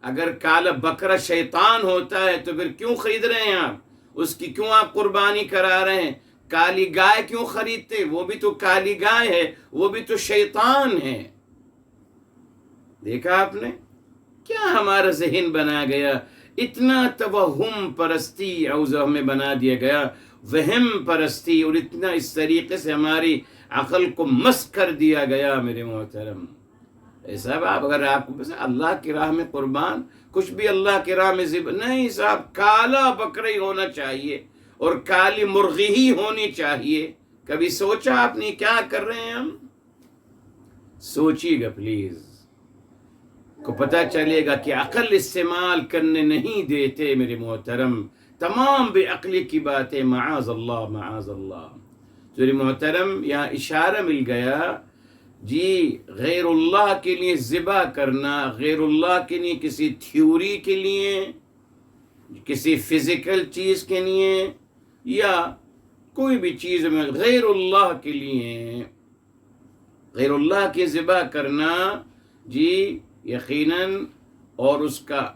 اگر کالا بکرا شیطان ہوتا ہے تو پھر کیوں خرید رہے ہیں آپ؟ اس کی کیوں آپ قربانی کرا رہے ہیں؟ کالی گائے کیوں خریدتے؟ وہ بھی تو کالی گائے ہے وہ بھی تو شیطان ہے. دیکھا آپ نے کیا ہمارا ذہن بنا گیا؟ اتنا توہم پرستی اعوذ میں بنا دیا گیا وہم پرستی اور اتنا اس طریقے سے ہماری عقل کو مس کر دیا گیا میرے محترم. صاحب آپ اگر آپ کو بس اللہ کی راہ میں قربان کچھ بھی اللہ کی راہ میں نہیں صاحب کالا بکرا ہی ہونا چاہیے اور کالی مرغی ہی ہونی چاہیے. کبھی سوچا آپ نے کیا کر رہے ہیں ہم؟ سوچیے گا پلیز کو پتہ چلے گا کہ عقل استعمال کرنے نہیں دیتے میرے محترم. تمام بے عقلی کی باتیں معاذ اللہ معاذ اللہ. میرے محترم یہاں اشارہ مل گیا جی غیر اللہ کے لیے ذبح کرنا غیر اللہ کے لیے کسی تھیوری کے لیے کسی فزیکل چیز کے لیے یا کوئی بھی چیز میں غیر اللہ کے لیے، غیر اللہ کی ذبح کرنا جی یقیناً، اور اس کا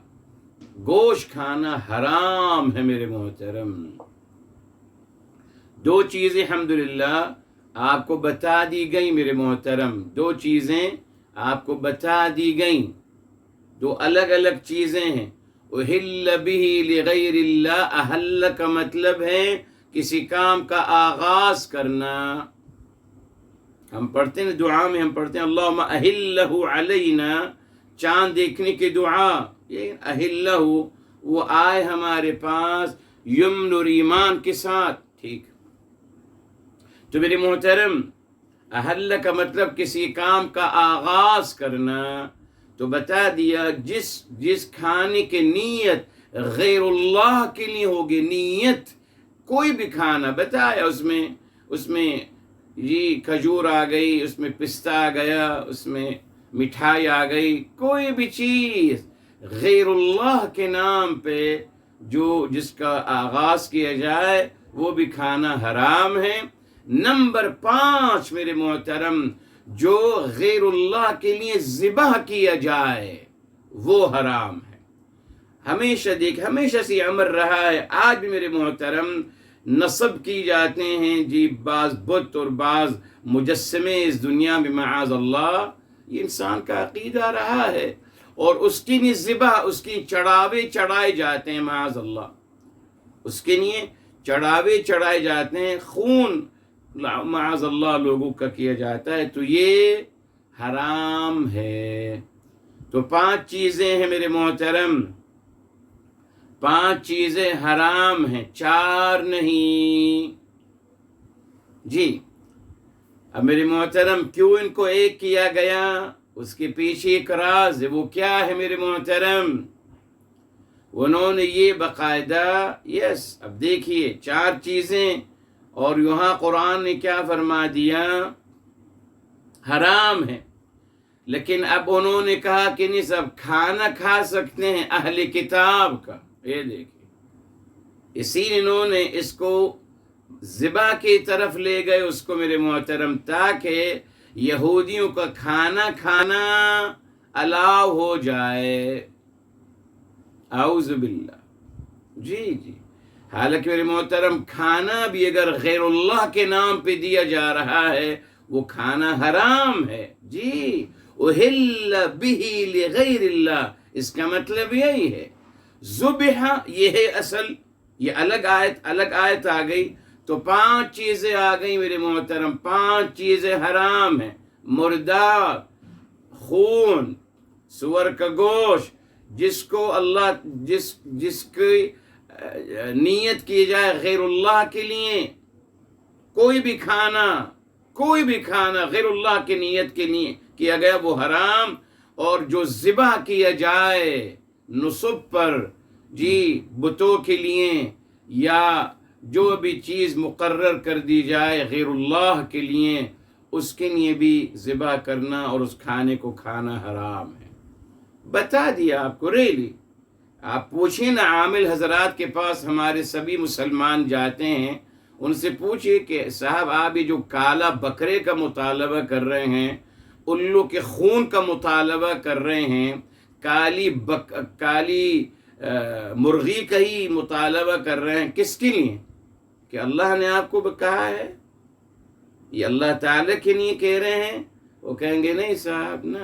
گوشت کھانا حرام ہے میرے محترم۔ دو چیزیں الحمدللہ آپ کو بتا دی گئی میرے محترم، دو چیزیں آپ کو بتا دی گئیں، دو الگ الگ چیزیں ہیں۔ احل بہ لغیر اللہ، احل کا مطلب ہے کسی کام کا آغاز کرنا۔ ہم پڑھتے ہیں دعا میں، ہم پڑھتے ہیں اللہم احلہ علینا، چاند دیکھنے کی دعا، یہ احلہ وہ آئے ہمارے پاس یمن اور ایمان کے ساتھ، ٹھیک۔ تو میرے محترم، احل کا مطلب کسی کام کا آغاز کرنا، تو بتا دیا جس کھانے کی نیت غیر اللہ کے لیے ہوگی، نیت کوئی بھی کھانا بتایا، اس میں یہ کھجور آ گئی، اس میں پستہ آ گیا، اس میں مٹھائی آ گئی، کوئی بھی چیز غیر اللہ کے نام پہ جس کا آغاز کیا جائے وہ بھی کھانا حرام ہے۔ نمبر 5 میرے محترم، جو غیر اللہ کے لیے ذبح کیا جائے وہ حرام ہے۔ ہمیشہ سے عمر رہا ہے، آج بھی میرے محترم نصب کی جاتے ہیں جی بعض بت اور بعض مجسمے اس دنیا میں، معاذ اللہ، یہ انسان کا عقیدہ رہا ہے، اور اس کی لیے ذبح، اس کی چڑھاوے چڑھائے جاتے ہیں، معاذ اللہ، اس کے لیے چڑھاوے چڑھائے جاتے ہیں، خون معاذ اللہ لوگوں کا کیا جاتا ہے، تو یہ حرام ہے۔ تو 5 چیزیں ہیں میرے محترم، 5 چیزیں حرام ہیں، 4 نہیں جی۔ اب میرے محترم کیوں ان کو ایک کیا گیا؟ اس کے پیچھے ایک راز ہے، وہ کیا ہے میرے محترم؟ انہوں نے یہ باقاعدہ اب دیکھیے 4 چیزیں، اور یہاں قرآن نے کیا فرما دیا؟ حرام ہے، لیکن اب انہوں نے کہا کہ نہیں سب کھانا کھا سکتے ہیں اہل کتاب کا، یہ دیکھیے، اسی انہوں نے اس کو ذبح کی طرف لے گئے اس کو میرے محترم، تاکہ یہودیوں کا کھانا کھانا الاؤ ہو جائے، اعوذ باللہ، جی۔ حالانکہ میرے محترم کھانا بھی اگر غیر اللہ کے نام پہ دیا جا رہا ہے وہ کھانا حرام ہے، جی۔ احل بہ لغیر اللہ، اس کا مطلب یہی ہے، ذبح یہ ہے اصل، یہ الگ آیت آ گئی، تو 5 چیزیں آ گئی میرے محترم، 5 چیزیں حرام ہیں، مردار، خون، سور کا گوشت، جس کو اللہ جس کی نیت کی جائے غیر اللہ کے لیے، کوئی بھی کھانا غیر اللہ کی نیت کے لیے کیا گیا وہ حرام، اور جو ذبح کیا جائے نصب پر جی بتوں کے لیے، یا جو بھی چیز مقرر کر دی جائے غیر اللہ کے لیے، اس کے لیے بھی ذبح کرنا اور اس کھانے کو کھانا حرام ہے۔ بتا دیا آپ کو، ریلی آپ پوچھیں نا عامل حضرات کے پاس، ہمارے سبھی مسلمان جاتے ہیں، ان سے پوچھئے کہ صاحب آپ یہ جو کالا بکرے کا مطالبہ کر رہے ہیں، الو کے خون کا مطالبہ کر رہے ہیں، کالی مرغی کا ہی مطالبہ کر رہے ہیں، کس کے لیے؟ کہ اللہ نے آپ کو کہا ہے، یہ اللہ تعالیٰ کے لیے کہہ رہے ہیں؟ وہ کہیں گے نہیں صاحب، نہ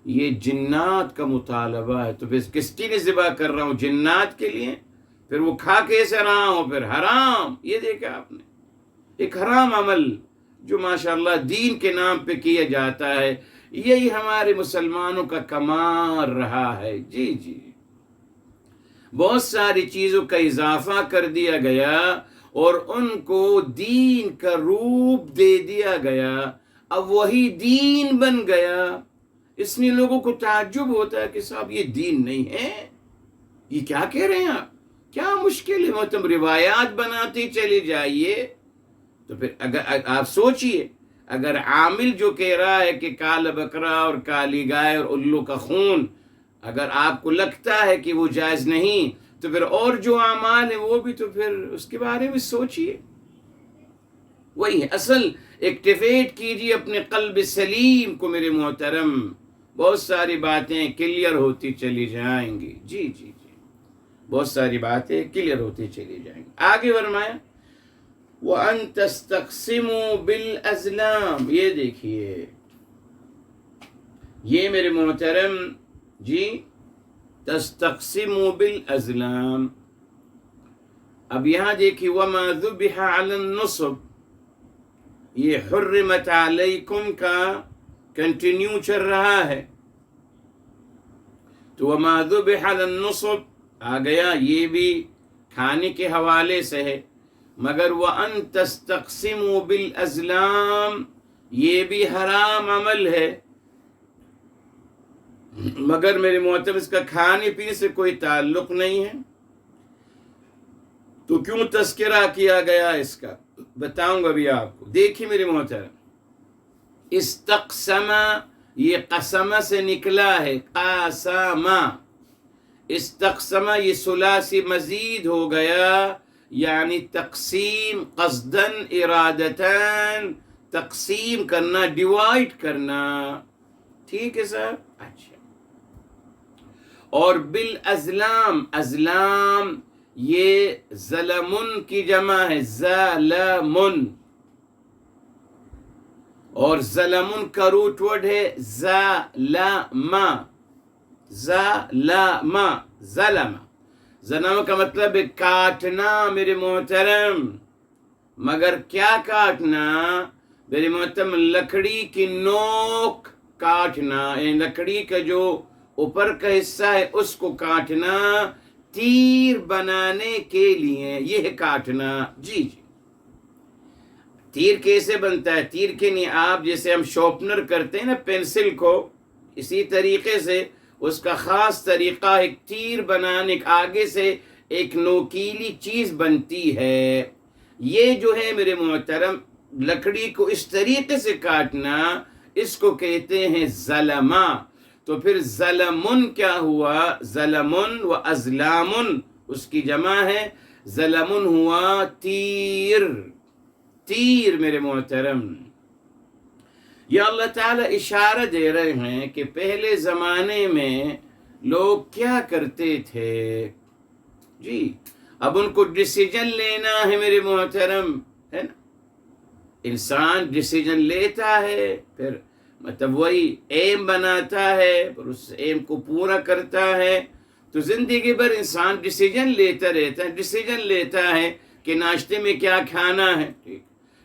یہ جنات کا مطالبہ ہے، تو پھر کس کے لیے ذبح کر رہا ہوں؟ جنات کے لیے، پھر وہ کھا کیسے رہا ہوں؟ پھر حرام، یہ دیکھا آپ نے، ایک حرام عمل جو ماشاءاللہ دین کے نام پہ کیا جاتا ہے، یہی ہمارے مسلمانوں کا کمال رہا ہے، جی۔ بہت ساری چیزوں کا اضافہ کر دیا گیا اور ان کو دین کا روپ دے دیا گیا، اب وہی دین بن گیا۔ اس لیے لوگوں کو تعجب ہوتا ہے کہ صاحب یہ دین نہیں ہے، یہ کیا کہہ رہے ہیں آپ؟ کیا مشکل ہے؟ تم روایات بناتے چلے جائیے۔ تو پھر اگر آپ سوچئے، اگر عامل جو کہہ رہا ہے کہ کالا بکرا اور کالی گائے اور الو کا خون، اگر آپ کو لگتا ہے کہ وہ جائز نہیں، تو پھر اور جو اعمال ہیں وہ بھی، تو پھر اس کے بارے میں سوچئے، وہی ہے اصل. ایکٹیویٹ کیجیے اپنے قلب سلیم کو میرے محترم، بہت ساری باتیں کلیئر ہوتی چلی جائیں گی. جی جی جی، بہت ساری باتیں کلیئر ہوتی چلی جائیں گی. آگے فرمایا وَأَن تَسْتَقْسِمُوا بِالْأَزْلَامِ. یہ دیکھیے، یہ میرے محترم جی تستقسموا بالازلام. اب یہاں دیکھیے وما ذبح علی النصب، یہ حرمت علیکم کا کنٹینیو چل رہا ہے. تو وما ذبح علی النصب آ گیا، یہ بھی کھانے کے حوالے سے ہے. مگر وَأَن تَسْتَقْسِمُوا بِالْأَزْلَامِ یہ بھی حرام عمل ہے. مگر میرے محترم اس کا کھانے پینے سے کوئی تعلق نہیں ہے، تو کیوں تذکرہ کیا گیا اس کا؟ بتاؤں گا بھی آپ کو. دیکھیے میرے محترم، استقسم یہ قسم سے نکلا ہے، قاسم. استقسم یہ ثلاثی مزید ہو گیا، یعنی تقسیم قصدن ارادتن، تقسیم کرنا، ڈیوائڈ کرنا. ٹھیک ہے صاحب؟ اچھا. اور بالازلام، ازلام یہ ظلمن کی جمع ہے، ظلمن. اور ظلمن کا روٹ ورڈ ہے ظلم، ظلم، ظلم. ظلم کا مطلب ہے کاٹنا میرے محترم. مگر کیا کاٹنا میرے محترم؟ لکڑی کی نوک کاٹنا، یعنی لکڑی کا جو اوپر کا حصہ ہے اس کو کاٹنا تیر بنانے کے لیے، یہ ہے کاٹنا. جی جی. تیر کیسے بنتا ہے؟ تیر کے نہیں، آپ جیسے ہم شارپنر کرتے ہیں نا پینسل کو، اسی طریقے سے اس کا خاص طریقہ ایک تیر بنانے، آگے سے ایک نوکیلی چیز بنتی ہے. یہ جو ہے میرے محترم لکڑی کو اس طریقے سے کاٹنا، اس کو کہتے ہیں ظلمہ. تو پھر ظلمن کیا ہوا؟ ظلمن و ازلامن اس کی جمع ہے. ظلمن ہوا تیر، تیر میرے محترم. یا اللہ تعالیٰ اشارہ دے رہے ہیں کہ پہلے زمانے میں لوگ کیا کرتے تھے. جی اب ان کو ڈیسیجن لینا ہے میرے محترم، ہے نا. انسان ڈیسیجن لیتا ہے، پھر مطلب وہی ایم بناتا ہے، پھر اس ایم کو پورا کرتا ہے. تو زندگی بھر انسان ڈیسیجن لیتا رہتا ہے. ڈیسیجن لیتا ہے کہ ناشتے میں کیا کھانا ہے،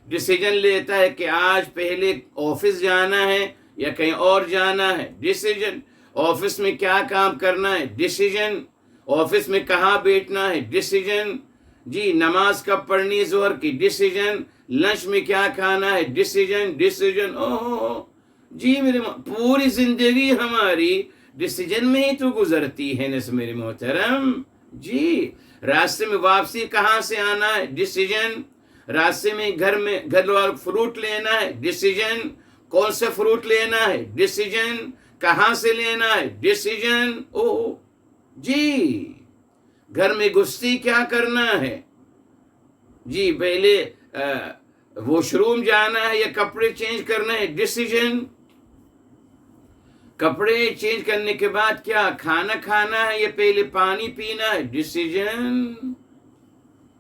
ڈیسیجن لیتا ہے کہ آج پہلے آفس جانا ہے یا کہیں اور جانا ہے، ڈیسیجن. آفس میں کیا کام کرنا ہے، ڈیسیجن. آفس میں کہاں بیٹھنا ہے، ڈیسیجن. جی نماز کب پڑھنی ظہر کی، ڈیسیجن. لنچ میں کیا کھانا ہے، ڈیسیجن، ڈیسیجن. اوہ جی میرے پوری زندگی ہماری ڈیسیجن میں ہی تو گزرتی ہے نا میرے محترم. جی راستے میں واپسی کہاں سے آنا ہے، ڈیسیجن. راستے میں گھر والوں فروٹ لینا ہے، ڈیسیجن. کون سا فروٹ لینا ہے، ڈیسیجن. کہاں سے لینا ہے، ڈیسیجن. اوہ جی گھر میں گستی کیا کرنا ہے، جی پہلے واش روم جانا ہے یا کپڑے چینج کرنا ہے، ڈیسیجن. کپڑے چینج کرنے کے بعد کیا کھانا کھانا ہے یا پہلے پانی پینا ہے، ڈیسیجن.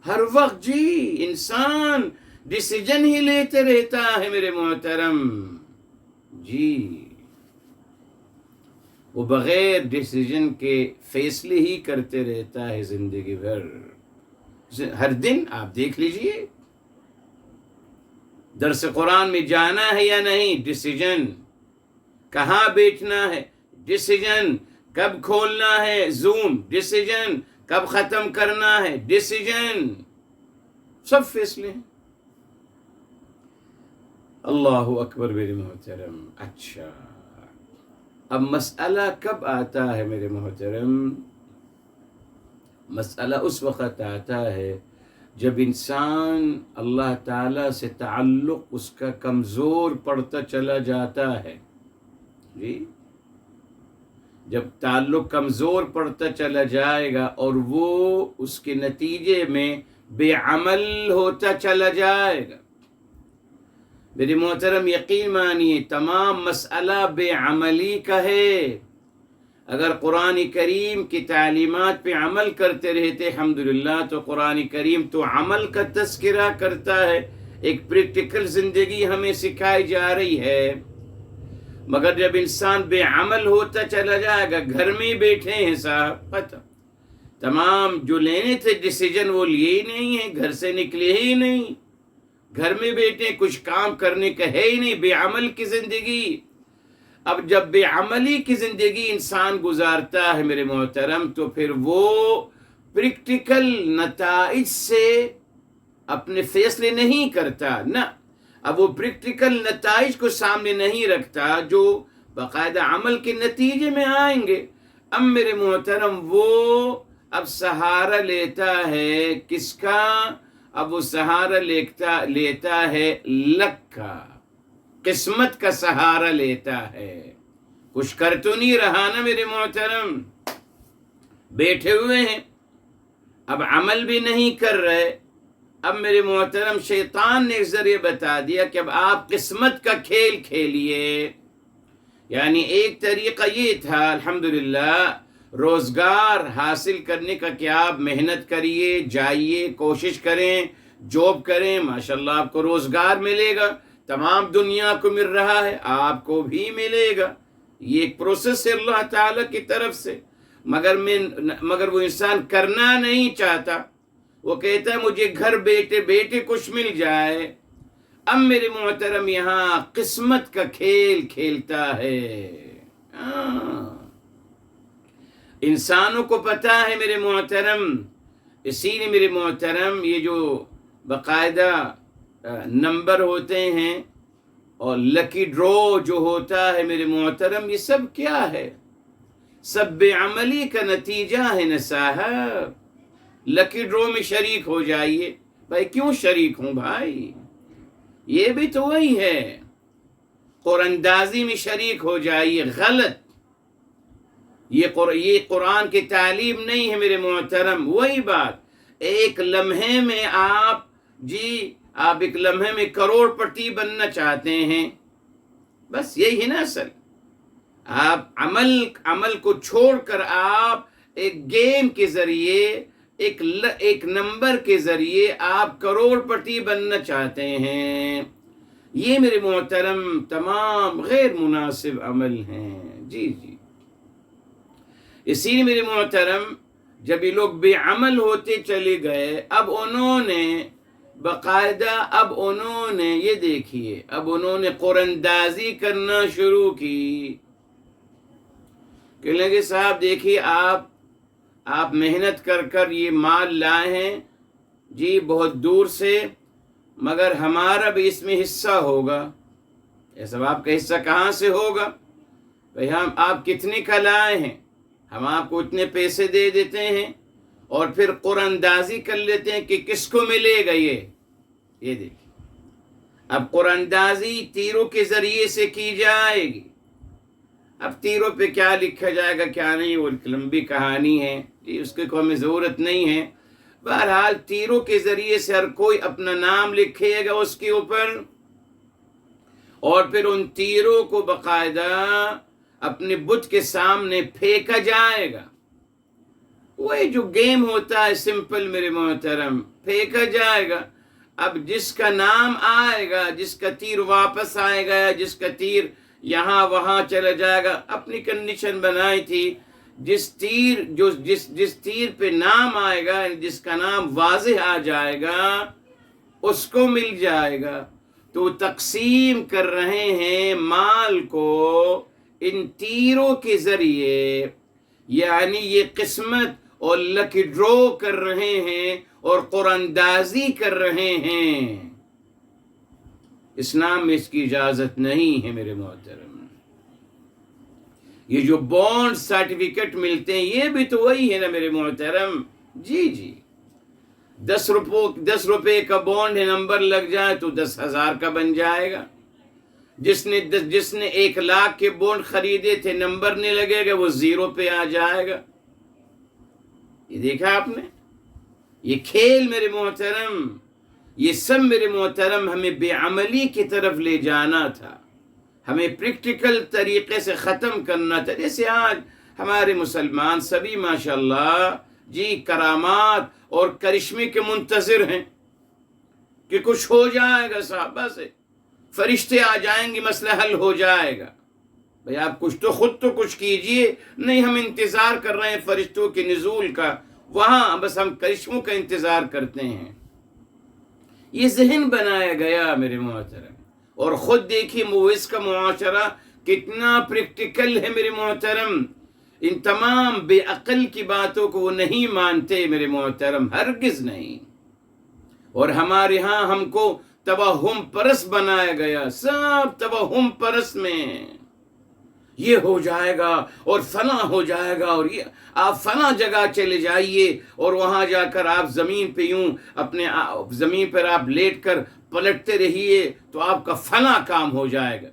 ہر وقت جی انسان ڈیسیجن ہی لیتے رہتا ہے میرے محترم. جی وہ بغیر ڈیسیجن کے فیصلے ہی کرتے رہتا ہے زندگی بھر. ہر دن آپ دیکھ لیجئے، درس قرآن میں جانا ہے یا نہیں، ڈیسیجن. کہاں بیٹھنا ہے، ڈیسیجن. کب کھولنا ہے زوم، ڈیسیجن. کب ختم کرنا ہے، ڈیسیجن. سب فیصلے ہیں. اللہ اکبر میرے محترم. اچھا اب مسئلہ کب آتا ہے میرے محترم؟ مسئلہ اس وقت آتا ہے جب انسان اللہ تعالیٰ سے تعلق اس کا کمزور پڑتا چلا جاتا ہے. جی جب تعلق کمزور پڑتا چلا جائے گا اور وہ اس کے نتیجے میں بے عمل ہوتا چلا جائے گا. میری محترم یقین مانیے تمام مسئلہ بے عملی کا ہے۔ اگر قرآن کریم کی تعلیمات پہ عمل کرتے رہتے الحمدللہ، تو قرآن کریم تو عمل کا تذکرہ کرتا ہے، ایک پریکٹیکل زندگی ہمیں سکھائی جا رہی ہے۔ مگر جب انسان بے عمل ہوتا چلا جائے گا، گھر میں بیٹھے ہیں صاحب، پتہ تمام جو لینے تھے ڈیسیجن وہ لیے ہی نہیں ہیں، گھر سے نکلے ہی نہیں، گھر میں بیٹھے کچھ کام کرنے کا ہے ہی نہیں، بے عمل کی زندگی۔ اب جب بے عملی کی زندگی انسان گزارتا ہے میرے محترم، تو پھر وہ پریکٹیکل نتائج سے اپنے فیصلے نہیں کرتا، نہ اب وہ پریکٹیکل نتائج کو سامنے نہیں رکھتا جو باقاعدہ عمل کے نتیجے میں آئیں گے۔ اب میرے محترم وہ اب سہارا لیتا ہے کس کا؟ اب وہ سہارا لیتا ہے لک کا، قسمت کا سہارا لیتا ہے۔ کچھ کر تو نہیں رہا نا میرے محترم، بیٹھے ہوئے ہیں، اب عمل بھی نہیں کر رہے۔ اب میرے محترم شیطان نے ایک ذریعہ بتا دیا کہ اب آپ قسمت کا کھیل کھیلیے۔ یعنی ایک طریقہ یہ تھا الحمدللہ روزگار حاصل کرنے کا کہ آپ محنت کریے، جائیے، کوشش کریں، جاب کریں، ماشاءاللہ آپ کو روزگار ملے گا، تمام دنیا کو مل رہا ہے، آپ کو بھی ملے گا۔ یہ ایک پروسیس ہے اللہ تعالیٰ کی طرف سے، مگر وہ انسان کرنا نہیں چاہتا، وہ کہتا ہے مجھے گھر بیٹھے بیٹھے کچھ مل جائے۔ اب میرے محترم یہاں قسمت کا کھیل کھیلتا ہے۔ انسانوں کو پتہ ہے میرے محترم، اسی لیے میرے محترم یہ جو باقاعدہ نمبر ہوتے ہیں اور لکی ڈرو جو ہوتا ہے میرے محترم، یہ سب کیا ہے؟ سب بے عملی کا نتیجہ ہے نا صاحب۔ لکی ڈرو میں شریک ہو جائیے۔ بھائی کیوں شریک ہوں بھائی؟ یہ بھی تو وہی ہے۔ قراندازی میں شریک ہو جائیے، غلط۔ یہ قرآن کی تعلیم نہیں ہے میرے محترم۔ وہی بات، ایک لمحے میں آپ ایک لمحے میں کروڑ پتی بننا چاہتے ہیں، بس یہی ہے نا اصل۔ آپ عمل کو چھوڑ کر آپ ایک گیم کے ذریعے، ایک نمبر کے ذریعے آپ کروڑ پتی بننا چاہتے ہیں۔ یہ میرے محترم تمام غیر مناسب عمل ہیں۔ جی اسی لیے میرے محترم جب یہ لوگ بے عمل ہوتے چلے گئے، اب انہوں نے یہ دیکھیے، اب انہوں نے قراندازی کرنا شروع کی۔ کہ لگے صاحب دیکھیے آپ محنت کر یہ مال لائے ہیں جی بہت دور سے، مگر ہمارا بھی اس میں حصہ ہوگا۔ ایسا آپ کا حصہ کہاں سے ہوگا؟ بھئی آپ کتنے کا لائے ہیں، ہم آپ کو اتنے پیسے دے دیتے ہیں، اور پھر قراندازی کر لیتے ہیں کہ کس کو ملے گا یہ دیکھیں۔ اب قراندازی تیروں کے ذریعے سے کی جائے گی۔ اب تیروں پہ کیا لکھا جائے گا کیا نہیں، وہ لمبی کہانی ہے جی، اس کی ہمیں ضرورت نہیں ہے۔ بہرحال تیروں کے ذریعے سے ہر کوئی اپنا نام لکھے گا اس کے اوپر، اور پھر ان تیروں کو باقاعدہ اپنے بت کے سامنے پھینکا جائے گا۔ وہی جو گیم ہوتا ہے سمپل میرے محترم، پھینکا جائے گا۔ اب جس کا نام آئے گا، جس کا تیر واپس آئے گا، جس کا تیر یہاں وہاں چلا جائے گا، اپنی کنڈیشن بنائی تھی، جس تیر پہ نام آئے گا، جس کا نام واضح آ جائے گا اس کو مل جائے گا۔ تو تقسیم کر رہے ہیں مال کو ان تیروں کے ذریعے، یعنی یہ قسمت اور لکی ڈرو کر رہے ہیں اور قراندازی کر رہے ہیں۔ اسلام میں اس کی اجازت نہیں ہے میرے محترم۔ یہ جو بانڈ سرٹیفکیٹ ملتے ہیں یہ بھی تو وہی ہے نا میرے محترم۔ جی 10 روپے کا بانڈ ہے، نمبر لگ جائے تو 10,000 کا بن جائے گا۔ جس نے 1 لاکھ کے بانڈ خریدے تھے، نمبر نہیں لگے گا، وہ 0 پہ آ جائے گا۔ یہ دیکھا آپ نے، یہ کھیل میرے محترم، یہ سب میرے محترم ہمیں بے عملی کی طرف لے جانا تھا، ہمیں پریکٹیکل طریقے سے ختم کرنا تھا۔ جیسے آج ہمارے مسلمان سبھی ماشاءاللہ جی کرامات اور کرشمے کے منتظر ہیں کہ کچھ ہو جائے گا صاحب، بس فرشتے آ جائیں گے، مسئلہ حل ہو جائے گا۔ بھئی آپ خود تو کچھ کیجئے، نہیں ہم انتظار کر رہے ہیں فرشتوں کے نزول کا، وہاں بس ہم کرشموں کا انتظار کرتے ہیں۔ یہ ذہن بنایا گیا میرے محترم، اور خود دیکھیے مویز کا معاشرہ کتنا پریکٹیکل ہے میرے محترم، ان تمام بے عقل کی باتوں کو وہ نہیں مانتے میرے محترم، ہرگز نہیں۔ اور ہمارے ہاں ہم کو توہم پرست بنایا گیا، سب توہم پرست میں یہ ہو جائے گا اور فلاں ہو جائے گا، اور یہ آپ فلاں جگہ چلے جائیے اور وہاں جا کر آپ زمین پہ یوں اپنے زمین پر آپ لیٹ کر پلٹتے رہیے تو آپ کا فلاں کام ہو جائے گا۔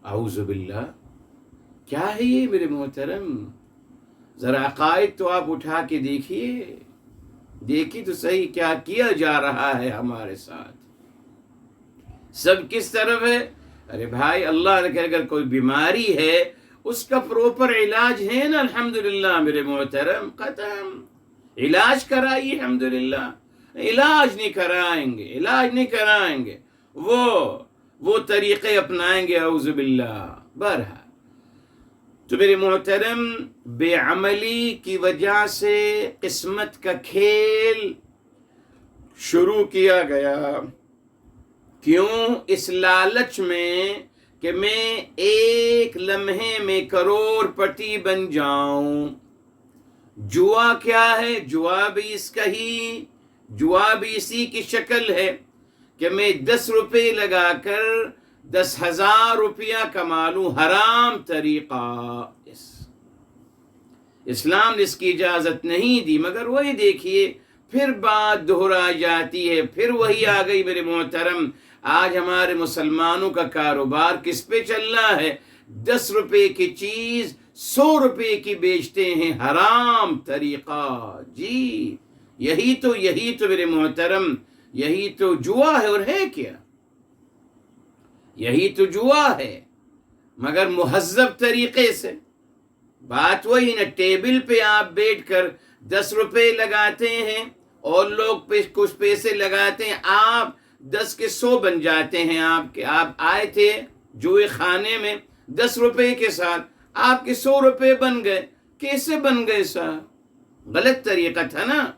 اعوذ باللہ، کیا ہے یہ میرے محترم؟ ذرا عقائد تو آپ اٹھا کے دیکھیے تو صحیح کیا کیا جا رہا ہے ہمارے ساتھ، سب کس طرف ہے؟ ارے بھائی اللہ نے کہ اگر کوئی بیماری ہے اس کا پروپر علاج ہے نا، الحمدللہ میرے محترم، ختم، علاج کرائیے الحمدللہ۔ علاج نہیں کرائیں گے وہ طریقے اپنائیں گے، اعوذ باللہ۔ بہرحال تو میرے محترم، بے عملی کی وجہ سے قسمت کا کھیل شروع کیا گیا۔ کیوں؟ اس لالچ میں کہ میں ایک لمحے میں کروڑ پتی بن جاؤں۔ جوا کیا ہے؟ جوا بھی اسی کی شکل ہے کہ میں 10 روپے لگا کر 10,000 روپیہ کما لوں، حرام طریقہ۔ اسلام نے اس کی اجازت نہیں دی، مگر وہی دیکھیے پھر بات دہرائی جاتی ہے، پھر وہی آ گئی میرے محترم۔ آج ہمارے مسلمانوں کا کاروبار کس پہ چل رہا ہے؟ 10 روپے کی چیز 100 روپے کی بیچتے ہیں، حرام طریقہ۔ جی یہی تو میرے محترم، یہی تو جوا ہے، اور ہے کیا؟ یہی تو جوا ہے، مگر مہذب طریقے سے۔ بات وہی نا، ٹیبل پہ آپ بیٹھ کر 10 روپے لگاتے ہیں اور لوگ کچھ پیسے لگاتے ہیں، آپ 10 کے 100 بن جاتے ہیں۔ آپ آئے تھے جوئے خانے میں 10 روپے کے ساتھ، آپ کے 100 روپے بن گئے۔ کیسے بن گئے صاحب؟ غلط طریقہ تھا نا۔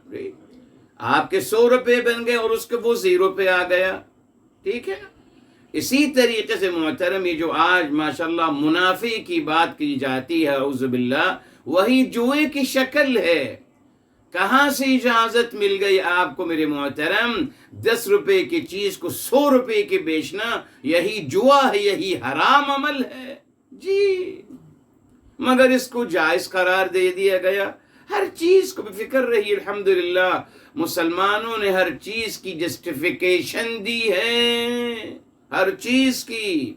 آپ کے 100 روپے بن گئے اور اس کے وہ 0 پہ آ گیا، ٹھیک ہے نا؟ اسی طریقے سے محترم، یہ جو آج ماشاءاللہ منافع کی بات کی جاتی ہے، اعوذ باللہ، وہی جوئے کی شکل ہے۔ کہاں سے اجازت مل گئی آپ کو میرے محترم؟ 10 روپے کی چیز کو 100 روپے کی بیچنا، یہی جوا ہے، یہی حرام عمل ہے جی۔ مگر اس کو جائز قرار دے دیا گیا۔ ہر چیز کو بفکر رہی، الحمدللہ مسلمانوں نے ہر چیز کی جسٹیفیکیشن دی ہے، ہر چیز کی،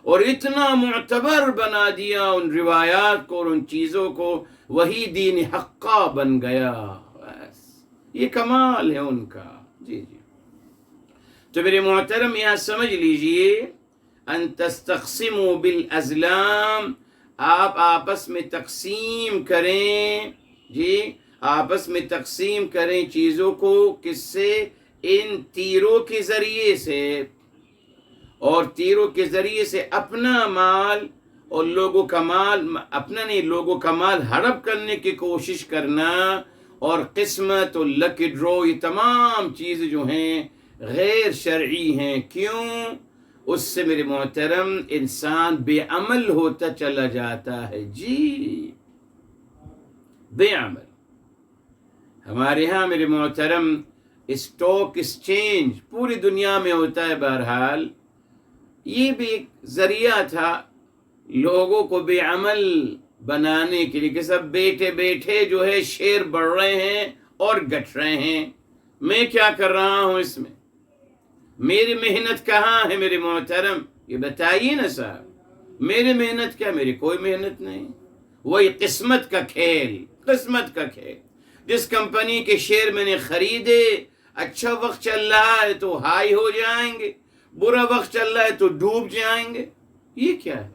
اور اتنا معتبر بنا دیا ان روایات کو اور ان چیزوں کو، وہی دین حقہ بن گیا۔ بس یہ کمال ہے ان کا۔ جی تو میرے محترم یہاں سمجھ لیجئے، ان تستقسموا بالازلام، آپ آپس میں تقسیم کریں، جی آپس میں تقسیم کریں چیزوں کو، کس سے؟ ان تیروں کے ذریعے سے، اور تیروں کے ذریعے سے اپنا مال اور لوگوں کا مال، اپنا نہیں لوگوں کا مال ہڑپ کرنے کی کوشش کرنا، اور قسمت اور لکی ڈرو، یہ تمام چیزیں جو ہیں غیر شرعی ہیں۔ کیوں؟ اس سے میرے محترم انسان بے عمل ہوتا چلا جاتا ہے جی، بے عمل۔ ہمارے ہاں میرے محترم اسٹاک ایکسچینج پوری دنیا میں ہوتا ہے، بہرحال یہ بھی ایک ذریعہ تھا لوگوں کو بے عمل بنانے کے لیے، کہ سب بیٹھے بیٹھے جو ہے شیئر بڑھ رہے ہیں اور گھٹ رہے ہیں، میں کیا کر رہا ہوں اس میں؟ میری محنت کہاں ہے میرے محترم؟ یہ بتائیے نا صاحب، میری محنت کیا؟ میری کوئی محنت نہیں۔ وہی قسمت کا کھیل، قسمت کا کھیل۔ جس کمپنی کے شیئر میں نے خریدے، اچھا وقت چل رہا ہے تو ہائی ہو جائیں گے، برا وقت چل رہا ہے تو ڈوب جائیں گے. یہ کیا ہے؟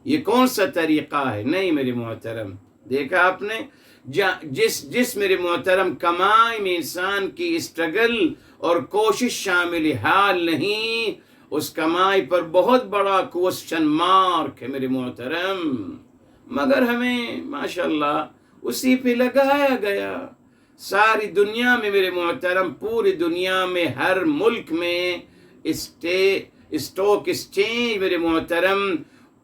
یہ کون سا طریقہ ہے؟ نہیں میرے محترم، دیکھا آپ نے، جس میرے محترم کمائی میں انسان کی اسٹرگل اور کوشش شامل حال نہیں، اس کمائی پر بہت بڑا کوسچن مارک ہے میرے محترم. مگر ہمیں ماشاءاللہ اسی پہ لگایا گیا. ساری دنیا میں میرے محترم، پوری دنیا میں ہر ملک میں اسٹاک ایکسچینج میرے محترم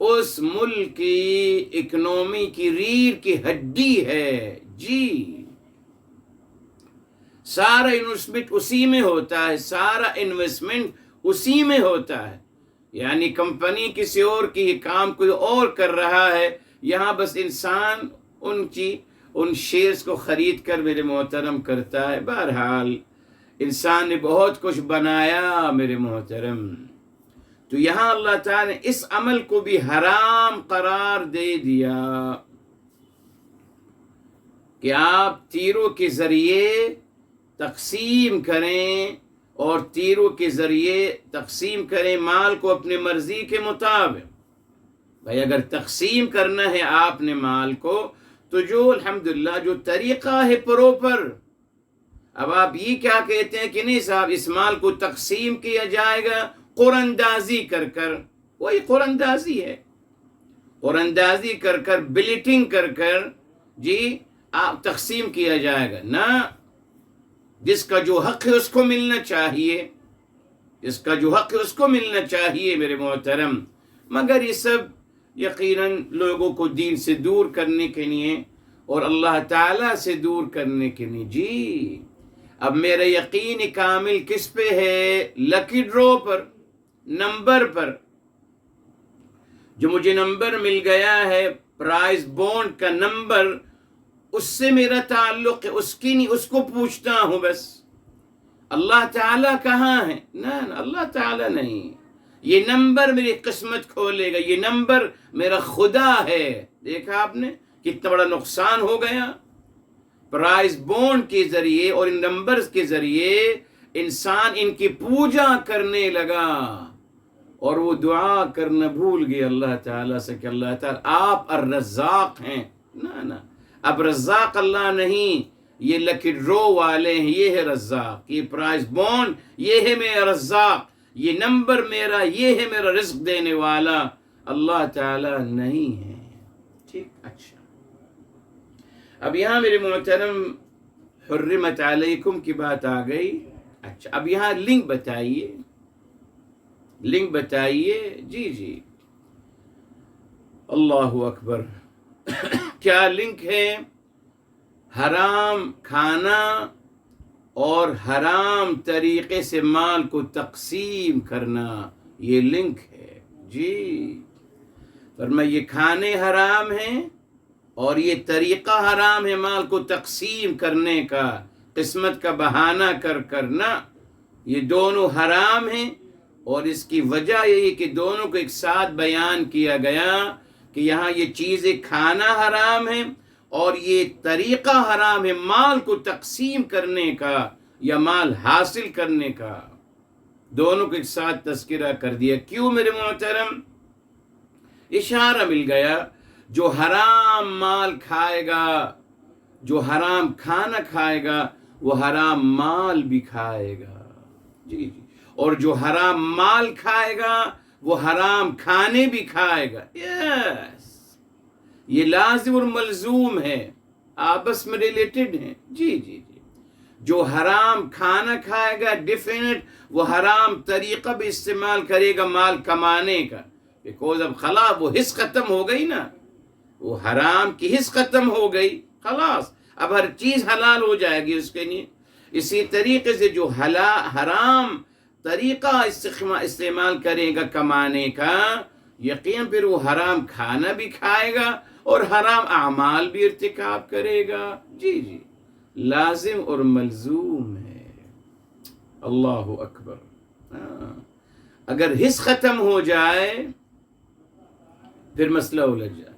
اس ملک کی اکنومی کی ریڑھ کی ہڈی ہے. جی سارا انویسٹمنٹ اسی میں ہوتا ہے، سارا انویسٹمنٹ اسی میں ہوتا ہے. یعنی کمپنی کسی اور کی کام کوئی اور کر رہا ہے، یہاں بس انسان ان شیئرز کو خرید کر میرے محترم کرتا ہے. بہرحال انسان نے بہت کچھ بنایا میرے محترم. تو یہاں اللہ تعالیٰ نے اس عمل کو بھی حرام قرار دے دیا کہ آپ تیروں کے ذریعے تقسیم کریں، اور تیروں کے ذریعے تقسیم کریں مال کو اپنے مرضی کے مطابق. بھائی اگر تقسیم کرنا ہے آپ نے مال کو، تو جو الحمدللہ جو طریقہ ہے پروپر. اب آپ یہ کیا کہتے ہیں کہ نہیں صاحب اس مال کو تقسیم کیا جائے گا قراندازی کر کر، وہی قراندازی ہے. قراندازی کر کر، بلیٹنگ کر کر جی آپ تقسیم کیا جائے گا نہ. جس کا جو حق ہے اس کو ملنا چاہیے، جس کا جو حق ہے اس کو ملنا چاہیے میرے محترم. مگر یہ سب یقیناً لوگوں کو دین سے دور کرنے کے لیے اور اللہ تعالیٰ سے دور کرنے کے لیے. جی اب میرا یقین کامل کس پہ ہے؟ لکی ڈرو پر، نمبر پر. جو مجھے نمبر مل گیا ہے پرائز بونڈ کا نمبر، اس سے میرا تعلق ہے، اس کی نہیں، اس کو پوچھتا ہوں بس. اللہ تعالیٰ کہاں ہے؟ نہ اللہ تعالیٰ نہیں. یہ نمبر میری قسمت کھولے گا، یہ نمبر میرا خدا ہے. دیکھا آپ نے کتنا بڑا نقصان ہو گیا. پرائز بونڈ کے ذریعے اور ان نمبرز کے ذریعے انسان ان کی پوجا کرنے لگا، اور وہ دعا کرنا بھول گئے اللہ تعالیٰ سے کہ اللہ تعالیٰ آپ الرزاق ہیں. نہ اب رزاق اللہ نہیں، یہ لکی ڈرو والے ہیں، یہ ہے رزاق. یہ پرائز بونڈ یہ ہے میرا رزاق، یہ نمبر میرا، یہ ہے میرا رزق دینے والا، اللہ تعالیٰ نہیں ہے. ٹھیک، اچھا. اب یہاں میرے محترم حرمت علیکم کی بات آ گئی. اچھا اب یہاں لنک بتائیے، لنک بتائیے. جی اللہ اکبر. کیا لنک ہے؟ حرام کھانا اور حرام طریقے سے مال کو تقسیم کرنا، یہ لنک ہے. جی فرمایا یہ کھانے حرام ہیں اور یہ طریقہ حرام ہے مال کو تقسیم کرنے کا، قسمت کا بہانہ کر کرنا. یہ دونوں حرام ہیں، اور اس کی وجہ یہی کہ دونوں کو ایک ساتھ بیان کیا گیا کہ یہاں یہ چیزیں کھانا حرام ہے اور یہ طریقہ حرام ہے مال کو تقسیم کرنے کا یا مال حاصل کرنے کا. دونوں کو ایک ساتھ تذکرہ کر دیا. کیوں میرے محترم؟ اشارہ مل گیا جو حرام مال کھائے گا، جو حرام کھانا کھائے گا، وہ حرام مال بھی کھائے گا. جی اور جو حرام مال کھائے گا وہ حرام کھانے بھی کھائے گا. یس یہ لازم اور ملزوم ہے، آپس میں ریلیٹڈ ہیں. جی جو حرام کھانا کھائے گا ڈیفینٹ وہ حرام طریقہ بھی استعمال کرے گا مال کمانے کا. بیکوز اب خلاص وہ حص ختم ہو گئی نا، وہ حرام کی حص ختم ہو گئی، خلاص اب ہر چیز حلال ہو جائے گی اس کے لیے. اسی طریقے سے جو حرام طریقہ استعمال کرے گا کمانے کا، یقین پھر وہ حرام کھانا بھی کھائے گا اور حرام اعمال بھی ارتکاب کرے گا. جی لازم اور ملزوم ہے. اللہ اکبر. اگر حص ختم ہو جائے پھر مسئلہ الجھ جائے.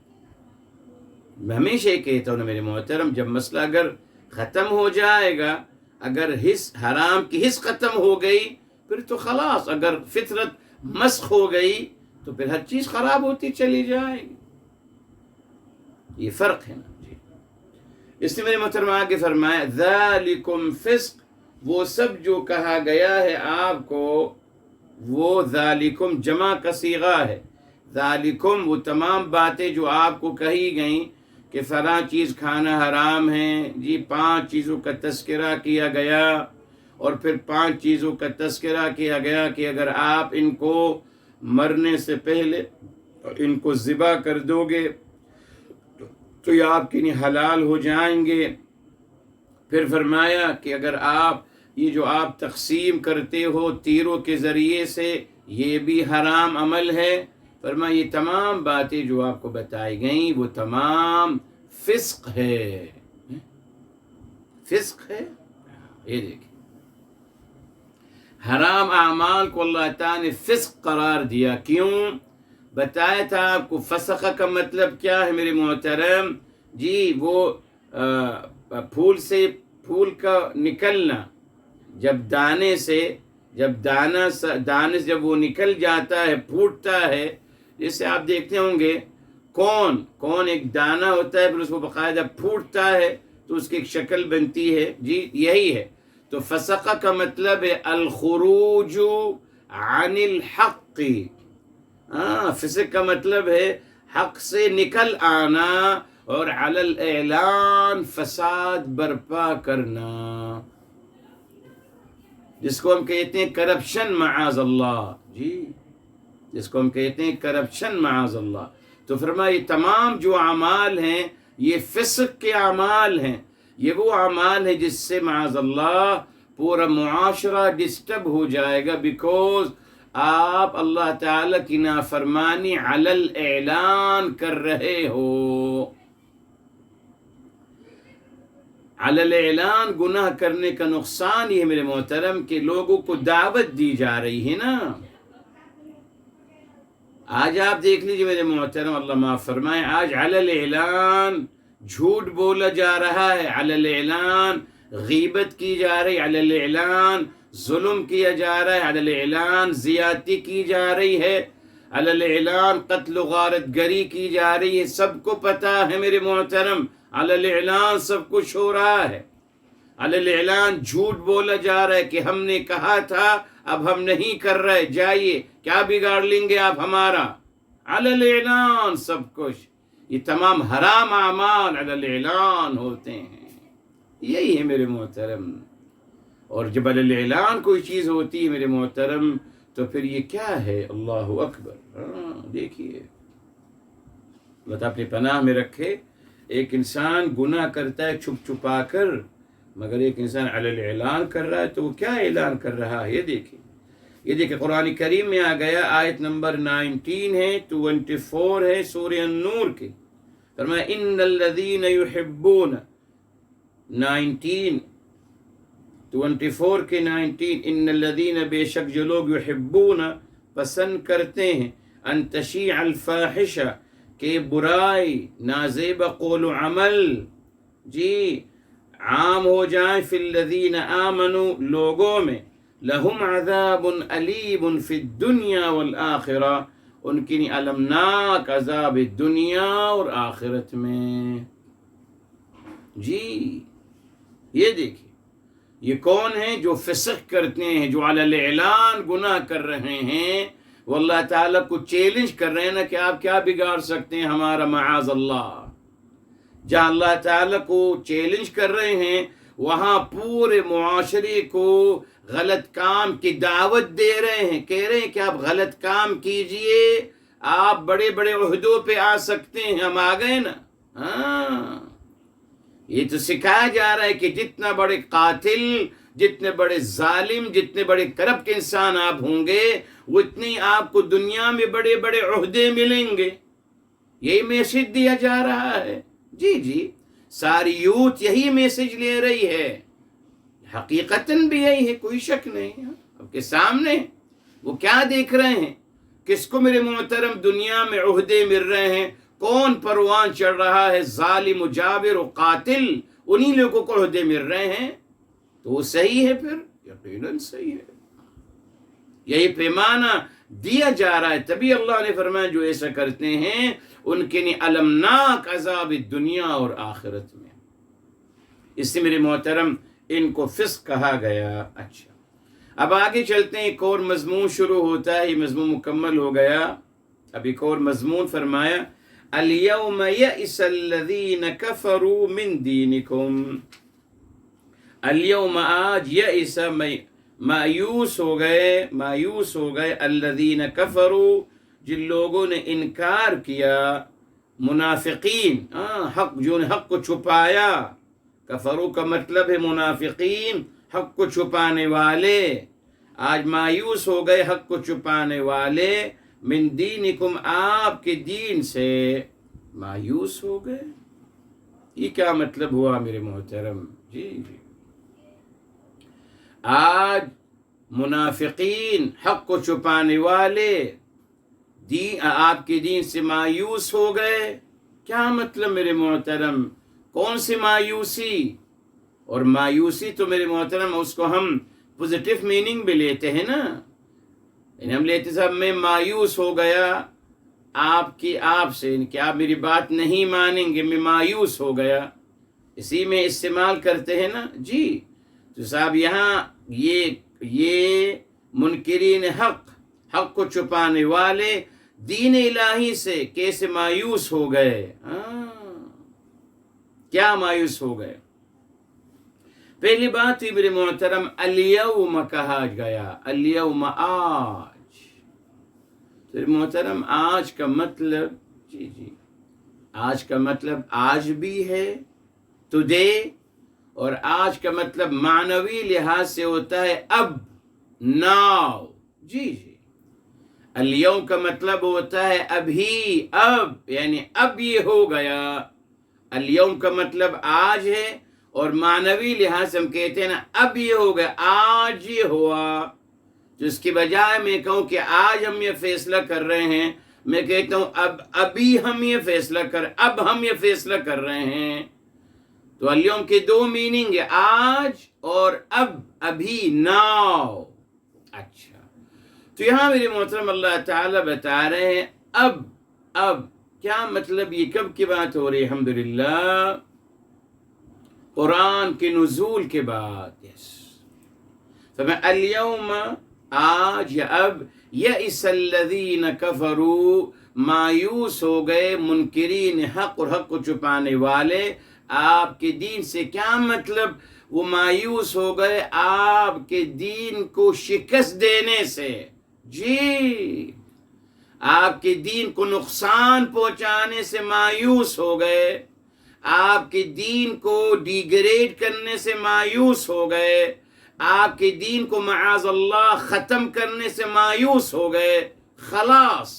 میں ہمیشہ یہ کہتا ہوں نا میرے محترم، جب مسئلہ اگر ختم ہو جائے گا اگر حرام کی حس ختم ہو گئی پھر تو خلاص، اگر فطرت مسخ ہو گئی تو پھر ہر چیز خراب ہوتی چلی جائے گی. یہ فرق ہے نا جی. اس لیے میرے محترم آگے فرمایا ذالکم فسق، وہ سب جو کہا گیا ہے آپ کو، وہ ذالکم جمع کا صیغہ ہے. ذالکم وہ تمام باتیں جو آپ کو کہی گئیں کہ فلاں چیز کھانا حرام ہے جی، 5 چیزوں کا تذکرہ کیا گیا، اور پھر 5 چیزوں کا تذکرہ کیا گیا کہ اگر آپ ان کو مرنے سے پہلے ان کو ذبح کر دو گے تو یہ آپ کے لیے حلال ہو جائیں گے. پھر فرمایا کہ اگر آپ یہ جو آپ تقسیم کرتے ہو تیروں کے ذریعے سے یہ بھی حرام عمل ہے. فرمایا یہ تمام باتیں جو آپ کو بتائی گئیں وہ تمام فسق ہے. فسق ہے. یہ دیکھیں حرام اعمال کو اللہ تعالیٰ نے فسق قرار دیا. کیوں؟ بتایا تھا آپ کو فسق کا مطلب کیا ہے میرے محترم جی. وہ پھول کا نکلنا، جب دانے سے دانے سے جب وہ نکل جاتا ہے، پھوٹتا ہے، جیسے آپ دیکھتے ہوں گے کون ایک دانہ ہوتا ہے پھر اس کو باقاعدہ پھوٹتا ہے تو اس کی ایک شکل بنتی ہے جی. یہی ہے. تو فسق کا مطلب ہے الخروج عن الحق. فسق کا مطلب ہے حق سے نکل آنا اور علی الاعلان فساد برپا کرنا، جس کو ہم کہتے ہیں کرپشن معاذ اللہ جی، جس کو ہم کہتے ہیں کرپشن معاذ اللہ. تو فرمایا یہ تمام جو اعمال ہیں یہ فسق کے اعمال ہیں. یہ وہ اعمال ہیں جس سے معاذ اللہ پورا معاشرہ ڈسٹرب ہو جائے گا، بیکوز آپ اللہ تعالیٰ کی نافرمانی علی الاعلان کر رہے ہو. علی الاعلان گناہ کرنے کا نقصان یہ ہے میرے محترم کہ لوگوں کو دعوت دی جا رہی ہے نا. آج آپ دیکھ لیجیے میرے محترم، اللہ معاف فرمائے، آج علی الاعلان جھوٹ بولا جا رہا ہے، علی الاعلان غیبت کی جا رہی، علی الاعلان ظلم کیا جا رہا ہے، علی الاعلان زیادتی کی جا رہی ہے، علی الاعلان قتل و غارت گری کی جا رہی ہے. سب کو پتا ہے میرے محترم، علی الاعلان سب کچھ ہو رہا ہے. علی الاعلان جھوٹ بولا جا رہا ہے کہ ہم نے کہا تھا اب ہم نہیں کر رہے، جائیے کیا بگاڑ لیں گے آپ ہمارا. علی الاعلان سب کچھ. یہ تمام حرام اعمال علی الاعلان ہوتے ہیں. یہی ہے میرے محترم. اور جب علی الاعلان کوئی چیز ہوتی ہے میرے محترم تو پھر یہ کیا ہے؟ اللہ اکبر. دیکھیے اللہ تعالیٰ اپنی پناہ میں رکھے. ایک انسان گناہ کرتا ہے چھپ چھپا کر، مگر ایک انسان علی الاعلان کر رہا ہے تو وہ کیا اعلان کر رہا ہے؟ یہ دیکھیں قرآن کریم میں آ گیا، آیت نمبر 19 ہے، 24 ہے سورہ النور کی. فرمایا ان الذین یحبون 24 کے 19 ان الذین بے شک جو لوگ یحبون پسند کرتے ہیں ان تشیع الفاحشہ کہ برائی نازیبہ قول و عمل جی عام ہو جائیں فی الذین آمنوا لوگوں میں، لہم عذاب علیم فی الدنیا والآخرہ ان کی المناک عذاب دنیا اور آخرت میں. جی یہ دیکھیں یہ کون ہیں جو فسق کرتے ہیں، جو علی الاعلان گناہ کر رہے ہیں، وہ اللہ تعالیٰ کو چیلنج کر رہے ہیں نا کہ آپ کیا بگاڑ سکتے ہیں ہمارا معاذ اللہ. جہاں اللہ تعالیٰ کو چیلنج کر رہے ہیں وہاں پورے معاشرے کو غلط کام کی دعوت دے رہے ہیں، کہہ رہے ہیں کہ آپ غلط کام کیجئے، آپ بڑے بڑے عہدوں پہ آ سکتے ہیں. ہم آ گئے نا. یہ تو سکھایا جا رہا ہے کہ جتنا بڑے قاتل، جتنے بڑے ظالم، جتنے بڑے کرپٹ انسان آپ ہوں گے اتنی آپ کو دنیا میں بڑے بڑے عہدے ملیں گے. یہی میسج دیا جا رہا ہے. جی ساری یوتھ یہی میسج لے رہی ہے. حقیقتاً بھی یہی ہے، کوئی شک نہیں. آپ کے سامنے وہ کیا دیکھ رہے ہیں؟ کس کو میرے محترم دنیا میں عہدے مل رہے ہیں؟ کون پروان چڑھ رہا ہے؟ ظالم و جابر و قاتل، انہی لوگوں کو عہدے مل رہے ہیں. تو وہ صحیح ہے، پھر یقیناً صحیح ہے، یہی پیمانہ دیا جا رہا ہے. تبھی اللہ نے فرمایا جو ایسا کرتے ہیں ان کے لیے المناک عذاب دنیا اور آخرت میں. اس سے میرے محترم ان کو فسق کہا گیا. اچھا، اب آگے چلتے ہیں، ایک اور مضمون شروع ہوتا ہے. یہ مضمون مکمل ہو گیا، اب ایک اور مضمون فرمایا الیوم یئس الذین کفروا من دینکم. الیوم آج یئس مایوس ہو گئے الذین کفروا جن لوگوں نے انکار کیا، منافقین، حق جو نے حق کو چھپایا. کفروا کا مطلب ہے منافقین، حق کو چھپانے والے. آج مایوس ہو گئے حق کو چھپانے والے، من دینکم آپ کے دین سے مایوس ہو گئے. یہ کیا مطلب ہوا میرے محترم؟ جی آج منافقین، حق کو چھپانے والے آپ کے دین سے مایوس ہو گئے. کیا مطلب میرے محترم؟ کون سی مایوسی؟ اور مایوسی تو میرے محترم اس کو ہم پوزیٹیو میننگ بھی لیتے ہیں نا، یعنی ہم لیتے صاحب میں مایوس ہو گیا آپ سے، کہ آپ میری بات نہیں مانیں گے، میں مایوس ہو گیا، اسی میں استعمال کرتے ہیں نا. جی تو صاحب یہاں یہ منکرین حق کو چھپانے والے دین الہی سے کیسے مایوس ہو گئے؟ کیا مایوس ہو گئے؟ پہلی بات ہی میرے محترم الیوم کہا گیا، الیوم آج. میرے محترم آج کا مطلب آج کا مطلب آج بھی ہے، ٹوڈے، اور آج کا مطلب معنوی لحاظ سے ہوتا ہے اب، ناؤ. جی الیوم کا مطلب ہوتا ہے ابھی، اب، یعنی اب یہ ہو گیا. الیوم کا مطلب آج ہے، اور معنوی لحاظ سے ہم کہتے ہیں نا اب یہ ہو گیا، آج یہ ہوا. تو اس کی بجائے میں کہوں کہ آج ہم یہ فیصلہ کر رہے ہیں، میں کہتا ہوں ابھی ہم یہ فیصلہ کر رہے ہیں. تو الیوم کے دو میننگ ہے، آج اور اب، ابھی، ناؤ. اچھا، تو یہاں میرے محترم اللہ تعالیٰ بتا رہے ہیں اب کیا مطلب؟ یہ کب کی بات ہو رہی ہے؟ الحمدللہ قرآن کے نزول کے بعد. الیوم آج یا اب، یئس الذین کفروا مایوس ہو گئے منکرین حق اور حق کو چھپانے والے آپ کے دین سے. کیا مطلب؟ وہ مایوس ہو گئے آپ کے دین کو شکست دینے سے. جی آپ کے دین کو نقصان پہنچانے سے مایوس ہو گئے، آپ کے دین کو ڈیگریڈ کرنے سے مایوس ہو گئے، آپ کے دین کو معاذ اللہ ختم کرنے سے مایوس ہو گئے. خلاص،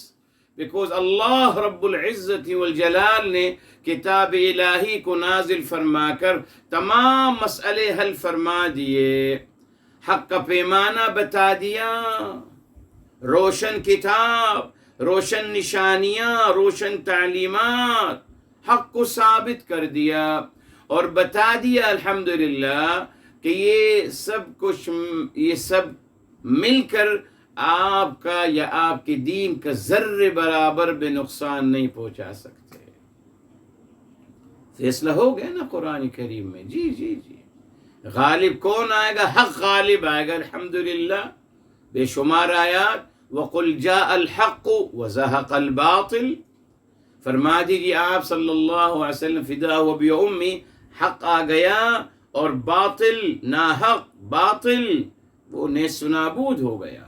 بیکوز اللہ رب العزت والجلال نے کتاب الہی کو نازل فرما کر تمام مسئلے حل فرما دیے، حق کا پیمانہ بتا دیا، روشن کتاب، روشن نشانیاں، روشن تعلیمات، حق کو ثابت کر دیا اور بتا دیا الحمدللہ کہ یہ سب مل کر آپ کا یا آپ کے دین کا ذرے برابر بے نقصان نہیں پہنچا سکتے. فیصلہ ہو گیا نا قرآن کریم میں. جی غالب کون آئے گا؟ حق غالب آئے گا. الحمدللہ بے شمار آیات. وَقُلْ جَاءَ الْحَقُّ وَزَهَقَ الْبَاطِلُ، فرما دیجیے آپ صلی اللہ علیہ وسلم فدا و بِأُمِّ، حق آ گیا اور باطل، ناحق باطل، وہ نیست و نابود ہو گیا.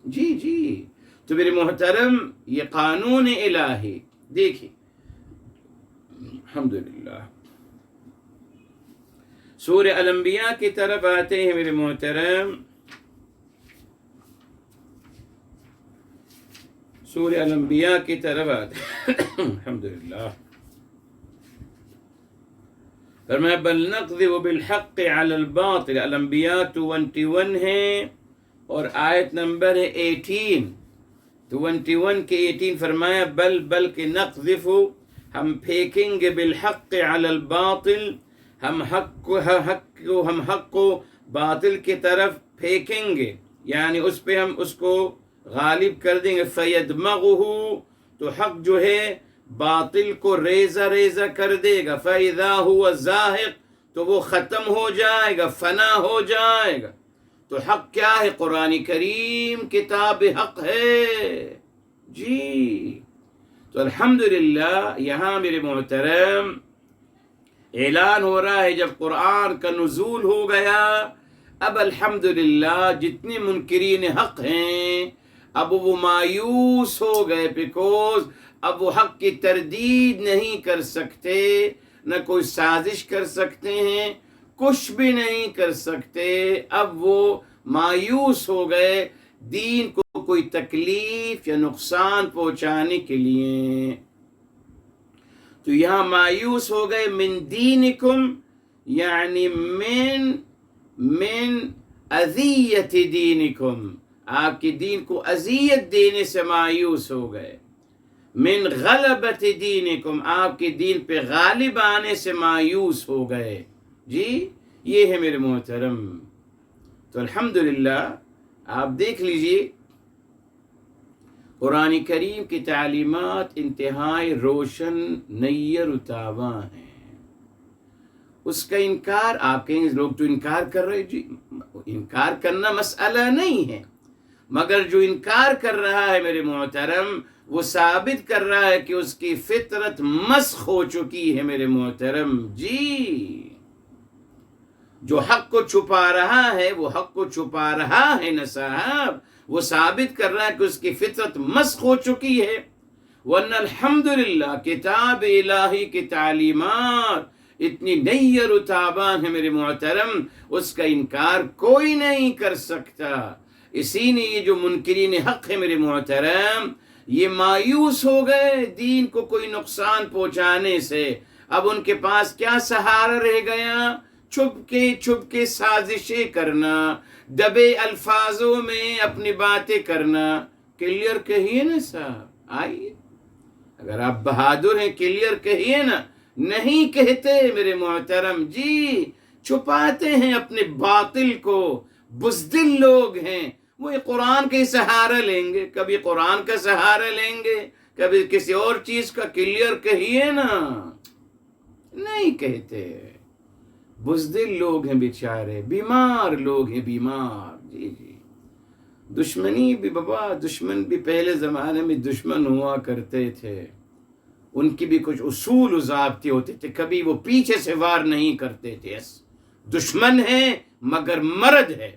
جی تو میرے محترم یہ قانون الہی دیکھیں. الحمدللہ سورہ الانبیاء کی طرف آتے ہیں میرے محترم. سورہ الانبیاء کی طرف آتے ہیں. الحمدللہ فرمایا بل نقذف بالحق علی الباطل. الانبیاء 21 ہے اور آیت نمبر ہے 18. 21 کے 18 فرمایا بلکہ نقذف، ہم پھینکیں گے، بالحق علی الباطل، ہم حق کو باطل کی طرف پھینکیں گے، یعنی اس پہ ہم اس کو غالب کر دیں گے. فَيَدْمَغُهُ، تو حق جو ہے باطل کو ریزہ ریزہ کر دے گا. فَإِذَا هُوَ زَاهِقٌ، تو وہ ختم ہو جائے گا، فنا ہو جائے گا. تو حق کیا ہے؟ قرآن کریم کتاب حق ہے جی. تو الحمدللہ یہاں میرے محترم اعلان ہو رہا ہے جب قرآن کا نزول ہو گیا، اب الحمدللہ جتنے منکرین حق ہیں اب وہ مایوس ہو گئے، بیکوز اب وہ حق کی تردید نہیں کر سکتے، نہ کوئی سازش کر سکتے ہیں، کچھ بھی نہیں کر سکتے. اب وہ مایوس ہو گئے دین کو کوئی تکلیف یا نقصان پہنچانے کے لیے. تو یہاں مایوس ہو گئے من دینکم، یعنی من اذیت دینکم، آپ کے دین کو اذیت دینے سے مایوس ہو گئے. من غلبت دینکم، آپ کے دین پہ غالب آنے سے مایوس ہو گئے جی. یہ ہے میرے محترم. تو الحمدللہ آپ دیکھ لیجئے قرآن کریم کی تعلیمات انتہائی روشن نیر و تاباں ہیں. اس کا انکار، آپ کہیں لوگ تو انکار کر رہے، جی انکار کرنا مسئلہ نہیں ہے، مگر جو انکار کر رہا ہے میرے محترم وہ ثابت کر رہا ہے کہ اس کی فطرت مسخ ہو چکی ہے میرے محترم جی. جو حق کو چھپا رہا ہے وہ حق کو چھپا رہا ہے نا صاحب، وہ ثابت کر رہا ہے کہ اس کی فطرت مسخ ہو چکی ہے. ورنہ الحمدللہ کتاب الہی کی تعلیمات اتنی نیر و تابان ہے میرے محترم، اس کا انکار کوئی نہیں کر سکتا. اسی نے یہ جو منکرین حق ہے میرے محترم یہ مایوس ہو گئے دین کو کوئی نقصان پہنچانے سے. اب ان کے پاس کیا سہارا رہ گیا؟ چھپ کے سازشیں کرنا، دبے الفاظوں میں اپنی باتیں کرنا. کلیئر کہیے نا صاحب، آئیے اگر آپ بہادر ہیں کلیئر کہیے نا. نہیں کہتے میرے محترم جی، چھپاتے ہیں اپنے باطل کو. بزدل لوگ ہیں، وہ قرآن کا سہارا لیں گے، کبھی قرآن کا سہارا لیں گے، کبھی کسی اور چیز کا. کلیئر کہیے نا، نہیں کہتے. بزدل لوگ ہیں بیچارے، بیمار لوگ ہیں، بیمار جی جی. دشمنی بھی بابا، دشمن بھی پہلے زمانے میں دشمن ہوا کرتے تھے، ان کی بھی کچھ اصول و ضابطے ہوتے تھے، کبھی وہ پیچھے سے وار نہیں کرتے تھے. دشمن ہے مگر مرد ہے،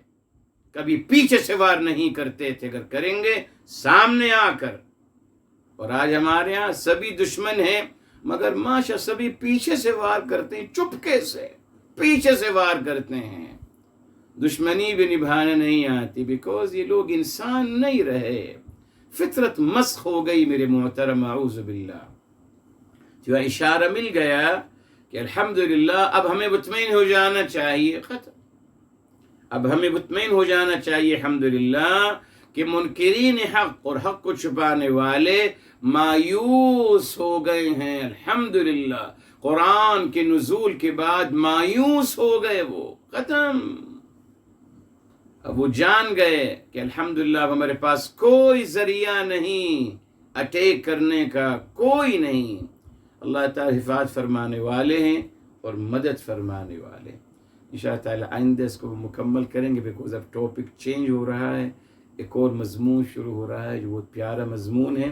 کبھی پیچھے سے وار نہیں کرتے تھے، اگر کریں گے سامنے آ کر. اور آج ہمارے ہاں سبھی دشمن ہیں مگر ماشاء سبھی پیچھے سے وار کرتے ہیں، چپکے سے پیچھے سے وار کرتے ہیں. دشمنی بھی نبھانا نہیں آتی، بیکوز یہ لوگ انسان نہیں رہے، فطرت مسخ ہو گئی میرے محترم. اعوذ باللہ. جو اشارہ مل گیا کہ الحمدللہ اب ہمیں مطمئن ہو جانا چاہیے. ختم. اب ہمیں مطمئن ہو جانا چاہیے الحمدللہ کہ منکرین حق اور حق کو چھپانے والے مایوس ہو گئے ہیں. الحمدللہ قرآن کے نزول کے بعد مایوس ہو گئے، وہ ختم. اب وہ جان گئے کہ الحمدللہ اب ہمارے پاس کوئی ذریعہ نہیں اٹیک کرنے کا، کوئی نہیں. اللہ تعالی حفاظت فرمانے والے ہیں اور مدد فرمانے والے. انشاءاللہ تعالی آئندہ اس کو مکمل کریں گے، بیکوز اب ٹاپک چینج ہو رہا ہے، ایک اور مضمون شروع ہو رہا ہے جو بہت پیارا مضمون ہے.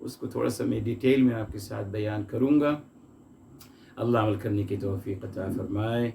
اس کو تھوڑا سا میں ڈیٹیل میں آپ کے ساتھ بیان کروں گا. اللہ عمل کرنے کی توفیق عطا فرمائے.